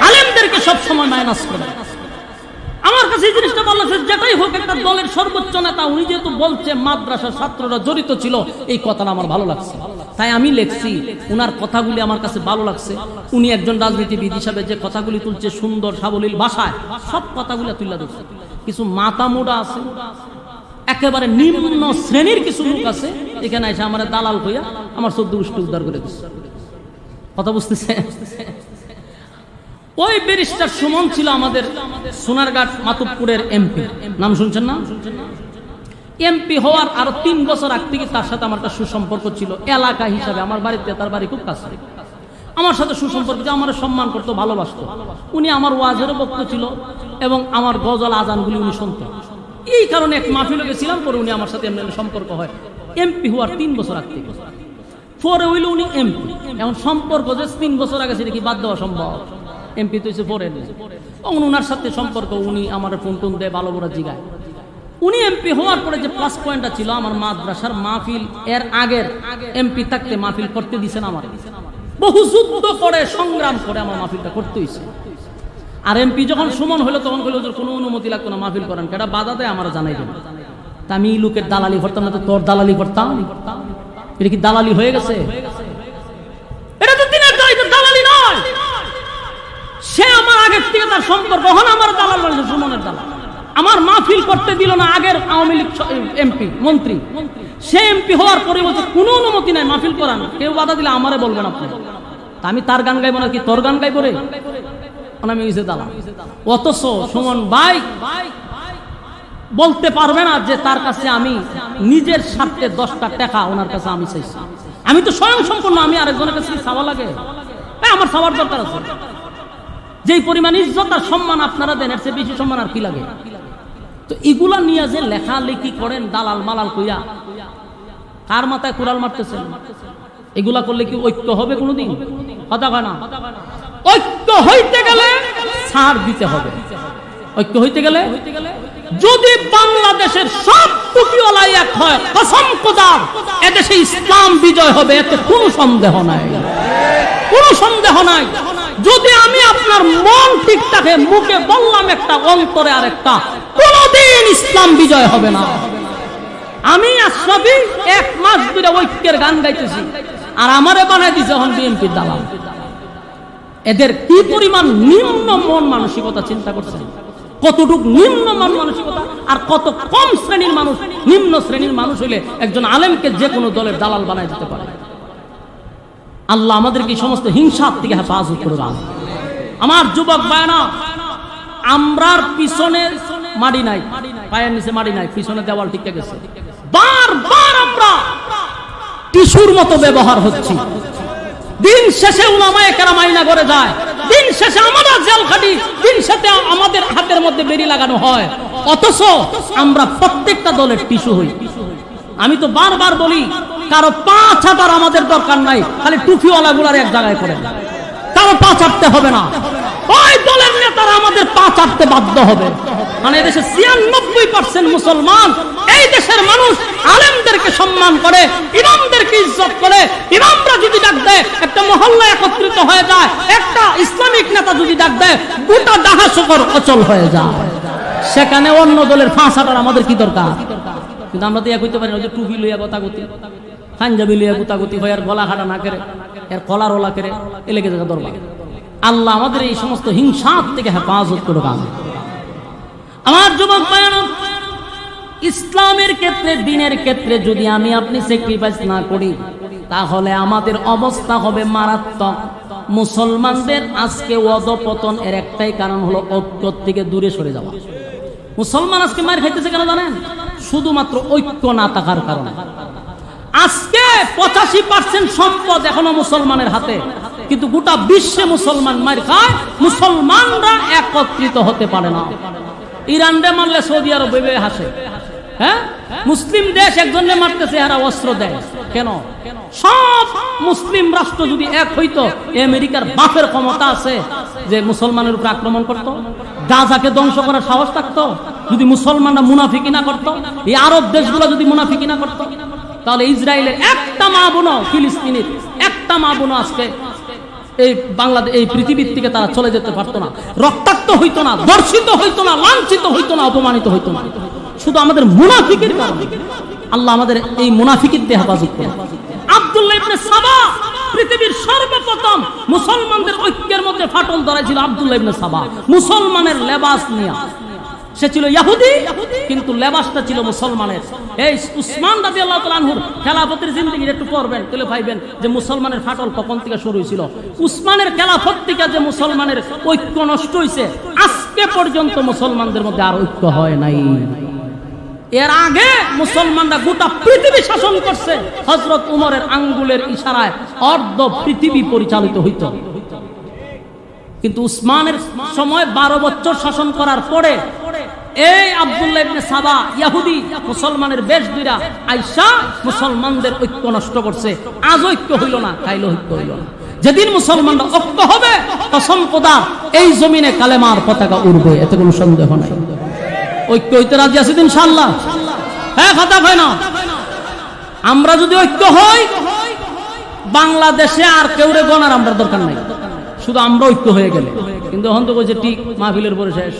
আলেমদেরকে সব সময় মাইনাস করে। আমার কাছে এই জিনিসটা ভালো লাগছে, যেটাই হোক একটা দলের সর্বোচ্চ নেতা, উনি যেহেতু বলছে মাদ্রাসার ছাত্ররা জড়িত ছিল, এই কথাটা আমার ভালো লাগছে, তাই আমি লিখছি। উনার কথাগুলি আমার কাছে ভালো লাগছে। উনি একজন রাজনীতিবিদ হিসাবে যে কথাগুলি তুলছে সুন্দর সাবলীল ভাষায়, সব কথাগুলি তুলে ধরছে। কিছু মাথা মোড়া আছে, একেবারে নিম্ন শ্রেণীর কিছু লোক আছে, এখানে এসে আমার দালাল হইয়া আমার 14 গোষ্ঠী উদ্ধার করে দিচ্ছে। কথা বুঝতেছে? ওই ব্যারিস্টার সুমন ছিল আমাদের সোনারঘাট মাতুবপুরের এমপি, নাম শুনছেন না? এমপি হওয়ার আরো 3 বছর আগ থেকে তার সাথে আমার একটা সুসম্পর্ক ছিল, এলাকা হিসাবে আমার বাড়িতে তার বাড়ি খুব কাছে, আমার সাথে সুসম্পর্ক, আমার সম্মান করতো, ভালোবাসতো। উনি আমার ওয়াজেরও বক্তা ছিল এবং আমার গজল আজানগুলি উনি শুনতেন। এই কারণে এক মাহফিলে গেছিলাম, পরে উনি আমার সাথে এমনি সম্পর্ক হয়। এমপি হওয়ার 3 বছর আগ থেকে, পরে হইল উনি এমপি। এখন সম্পর্ক যে 3 বছর আগে সেটা কি বাদ দেওয়া সম্ভব? এমপি তো পরে তখন উনার সাথে সম্পর্ক, উনি আমার ফোন টোন দেয়, ভালো বড় জিগায়। উনি এমপি হওয়ার পরে যে প্লাস পয়েন্টটা ছিল, আমার মাদ্রাসার মাহফিল এর আগের এমপি থাকতে মাহফিল করতে দিছেন আমার, বহু যুদ্ধ করে সংগ্রাম করে আমার মাহফিলটা করতে হয়েছে। আর এমপি যখন সুমন হলো তখন কইল কোনো অনুমতি লাগতো না মাহফিল করেন, কেটা বাধা দেয় আমার জানাই দেন। তা আমি লোকের দালালি করতাম না, তো তোর দালালি করতাম? এটা কি দালালি হয়ে গেছে? এটা তো দিনের দালালি নয়। সে আমার আগের থেকে তার সম্পর্ক, হন আমার দালাল বলেছে, সুমনের দালাল। আমার মাহফিল করতে দিল না আগের আওয়ামী লীগ এমপি মন্ত্রী, সে এমপি হওয়ার পরে বলছে কোনো অনুমতি নাই মাহফিল করান, কেউ বাধা দিলে আমারে বলবেন আপনি। আমি তার গান গাইবো না কি তোর গান গাইবো রে? আমি দালাল। অথচ সুমন ভাই বলতে পারবে না যে তার কাছে আমি নিজের স্বার্থে 10টা টাকা ওনার কাছে আমি চাইছি। আমি তো স্বয়ং সম্পূর্ণ, আমি আরেকজনের কাছে চাওয়া লাগে? আমার চাওয়ার দরকার আছে। যেই পরিমাণ ইজ্জত আর সম্মান আপনারা দেন, এর চেয়ে বেশি সম্মান আর কি লাগে? তো এগুলা নিয়ে যে লেখালেখি করেন দালাল মালাল কইয়া, কার মাথায় কুড়াল মারতেছেন? এগুলা করলে কি ঐক্য হবে কোনোদিন? কথা কয় না। ঐক্য হইতে গেলে ছাড় দিতে হবে। ঐক্য হইতে গেলে যদি বাংলাদেশের সব টুপিওয়ালাই এক হয়, কসম খোদার এদেশে ইসলাম বিজয় হবে, এতে কোনো সন্দেহ নাই, কোনো সন্দেহ নাই। যদি আমি আপনার মন ঠিক থাকে, মুখে বললাম একটা, অন্তরে আর একটা, কোনদিন ইসলাম বিজয় হবে না। আমি আশরাফি 1 মাস ধরে ঐক্যের গান গাইতেছি, আর আমারে বানাই দিছে এখন বিএনপির দালাল। এদের কি পরিমাণ নিম্ন মন মানসিকতা চিন্তা করছেন, কতটুক নিম্ন মন মানসিকতা, আর কত কম শ্রেণীর মানুষ, নিম্ন শ্রেণীর মানুষ হইলে একজন আলেমকে যে কোনো দলের দালাল বানাই দিতে পারে। আল্লাহ আমাদেরকে সমস্ত হিংসার থেকে হেফাজত করে দাও। আমার যুবক ভাইরা, আমরার পিছনে মাটি নাই, পায়ের নিচে মাটি নাই, পিছনে দেওয়াল টিকে গেছে। বারবার আমরা টিস্যুর মতো ব্যবহার হচ্ছি। দিন শেষে উলামায়ে কেরাম আইনা করে যায়, দিন শেষে আমরা জেল খাটি, দিন শেষে আমাদের হাতের মধ্যে বেরি লাগানো হয়, অথচ আমরা প্রত্যেকটা দলের টিস্যু হই। আমি তো বারবার বলি, কারো পা ছাটার আমাদের দরকার নাই, খালি টুপিওয়ালা গুলার এক জায়গায় করে, কারো পা চাটতে হবে না। ওই দলের নেতারা আমাদের পা চাটতে বাধ্য হবে। মানে এদেশে 96% মুসলমান, এই দেশের মানুষ আলেমদেরকে সম্মান করে, ইমামদেরকে ইজ্জত করে। ইমামরা যদি ডাক দেয়, একটা মহল্লা একত্রিত হয়ে যায়, একটা ইসলামিক নেতা যদি ডাক দেয়, গোটা ডাহা শহর অচল হয়ে যায়। সেখানে অন্য দলের পা চাটার আমাদের কি দরকার? কিন্তু আমরা তো এক হইতে পারি না, যে টুপি লইয়া গতাগতি, পাঞ্জাবি লইয়া গুতাগুতি হয়, আর গলা খাটা না করে, এর কলার ওলা করে, এলেকে জায়গা দরবার। আল্লাহ আমাদের এই সমস্ত হিংসার থেকে হেফাজত করুক। আমার যুবক ভাইরা, ইসলামের ক্ষেত্রে, দিনের ক্ষেত্রে যদি আমি আপনি স্যাক্রিফাইস না করি, তাহলে আমাদের অবস্থা হবে মারাত্মক। মুসলমানদের আজকে অধপতন এর একটাই কারণ হলো ঐক্য থেকে দূরে সরে যাওয়া। মুসলমান আজকে মার খাইতেছে কেন জানেন? শুধুমাত্র ঐক্য না থাকার কারণে। আজকে 85% সম্পদ এখনো মুসলমানের হাতে, কিন্তু গোটা বিশ্বে মুসলমান মার খায়, মুসলমানরা একত্রিত হতে পারে না। ইরানরে মারলে সৌদি আরব ভেবে হাসে, হ্যাঁ? মুসলিম দেশ একজনে মারতেছে, এরা অস্ত্র দেয় কেন? সব মুসলিম রাষ্ট্র যদি এক হইতো, আমেরিকার বাপের ক্ষমতা আছে যে মুসলমানের উপর আক্রমণ করত, গাজাকে ধ্বংস করার সাহস থাকতো। যদি মুসলমানরা মুনাফিকি না করতো, এই আরব দেশগুলো যদি মুনাফিকি না করতো, তাহলে ইসরায়েলের একটা মা বোন, ফিলিস্তিনের একটা মা বোন আজকে এই বাংলাদেশ, এই পৃথিবীর থেকে তারা চলে যেতে পারতো না, রক্তাক্ত হইতো না, ধর্ষিত হইতো না, লাঞ্ছিত হইতো না, অপমানিত হইতো না, শুধু আমাদের মুনাফিকের কারণে। আল্লাহ আমাদের এই মুনাফিকের দিয়ে হেফাজত করে। আব্দুল্লাহ ইবনে সাবা পৃথিবীর সর্বপ্রথম মুসলমানদের ঐক্যের মধ্যে ফাটল ধরেছিল। আব্দুল্লাহ ইবনে সাবা মুসলমানের লেবাস নিয়ে, সে ছিল ইহুদি, কিন্তু লেবাসটা ছিল মুসলমানের। এই উসমান রাদিয়াল্লাহু তাআলা আনহুর খেলাফতের জিন্দেগি একটু পড়বেন, তাহলে পাইবেন যে মুসলমানের ফাটল কখন থেকে শুরু হয়েছিল। উসমানের খেলাফত থেকে যে মুসলমানের ঐক্য নষ্ট হয়েছে, আজকে পর্যন্ত মুসলমানদের মধ্যে আর ঐক্য হয় নাই। এর আগে মুসলমানরা গোটা পৃথিবী শাসন করছে, হযরত উমরের আঙ্গুলের ইশারায় অর্ধ পৃথিবী পরিচালিত হইত। কিন্তু উসমানের সময় 12 বছর শাসন করার পরে এই আব্দুল্লাহ ইবনে সাবা ইহুদি মুসলমানের বেশ দুইরা আইসা মুসলমানদের ঐক্য নষ্ট করছে। আজ ঐক্য হইল না, কাইল ঐক্য হইল না। যেদিন মুসলমানরা ঐক্য হবে, কসম খোদা এই জমিনে কালেমার পতাকা উড়বে, এতে কোনো সন্দেহ নাই। ঐক্য হইতে রাজি আছি ইনশাআল্লাহ? হ্যাঁ, কথা হয় না? আমরা যদি ঐক্য হই, বাংলাদেশে আর কেউরে গণার আমরা দরকার নাই, শুধু আমরা ঐক্য হয়ে গেলে। কিন্তু এখন তো কইছে ঠিক মাহফিলের পরে শেষ।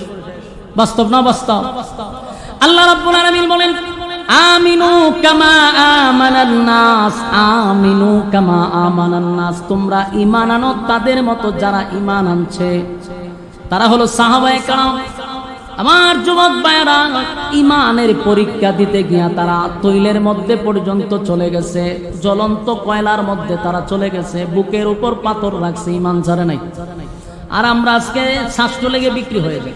বাস্তব না বাস্তব? আল্লাহ রাব্বুল আলামিন বলেন, আমিনু কামা আমানান নাস, আমিনু কামা আমানান নাস, তোমরা ঈমান আনো তাদের মতো যারা ঈমান আনছে। তারা হলো সাহাবায়ে কেরাম। আমার যুবক ভাইরা, ঈমানের পরীক্ষা দিতে গিয়া তারা তৈলের মধ্যে পর্যন্ত চলে গেছে, জ্বলন্ত কয়লার মধ্যে তারা চলে গেছে, বুকের উপর পাথর রাখছে, ঈমান ছাড়ে নাই। আর আমরা আজকে শাস্ত্র লেগে বিক্রি হয়ে যাই।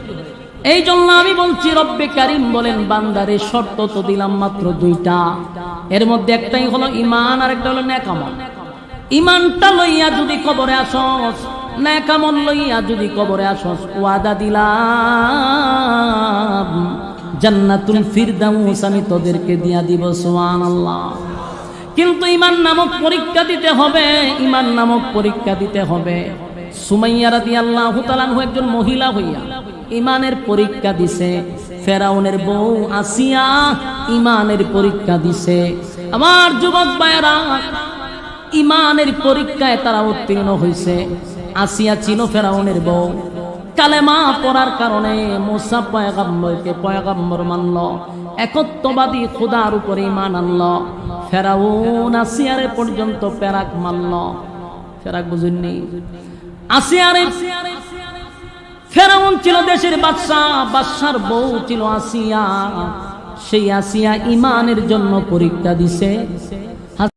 এই জন্য আমি বলছি, রব্বে কারীম বলেন, বান্দারে শর্ত তো দিলাম মাত্র 2টা। এর মধ্যে একটাই হলো ঈমান, আর একটা হলো নেক আমল। ঈমানটা লইয়া যদি কবরে আসস, নেক আমল লইয়া যদি কবরে আসস, ওয়াদা দিলাম জান্নাতুল ফিরদাউস আমি তোদেরকে দিয়া দিব। সুবহানাল্লাহ। কিন্তু ঈমান নামক পরীক্ষা দিতে হবে, ঈমান নামক পরীক্ষা দিতে হবে। সুমাইয়া রাদিয়াল্লাহু তাআলা একজন মহিলা হইয়া ঈমানের পরীক্ষা দিছে। ফেরাউনের বউ আসিয়া ঈমানের পরীক্ষা দিছে। আমার যুবক ভাইরা, ঈমানের পরীক্ষায় তারা উত্তীর্ণ হইছে। আসিয়া ছিল ফেরাউনের বউ, কালেমা পড়ার কারণে মুসা পয়গম্বরকে পয়গম্বর মানল, একত্ববাদী খোদার উপরে ঈমান আনল। ফেরাউন আসিয়ারে পর্যন্ত পেরাক মানল। পেরাক বুঝেননি? আসিয়ারে, ফেরাউন ছিল দেশের বাদশা, বাদশার বউ ছিল আসিয়া। সেই আসিয়া ঈমানের জন্য পরীক্ষা দিছে,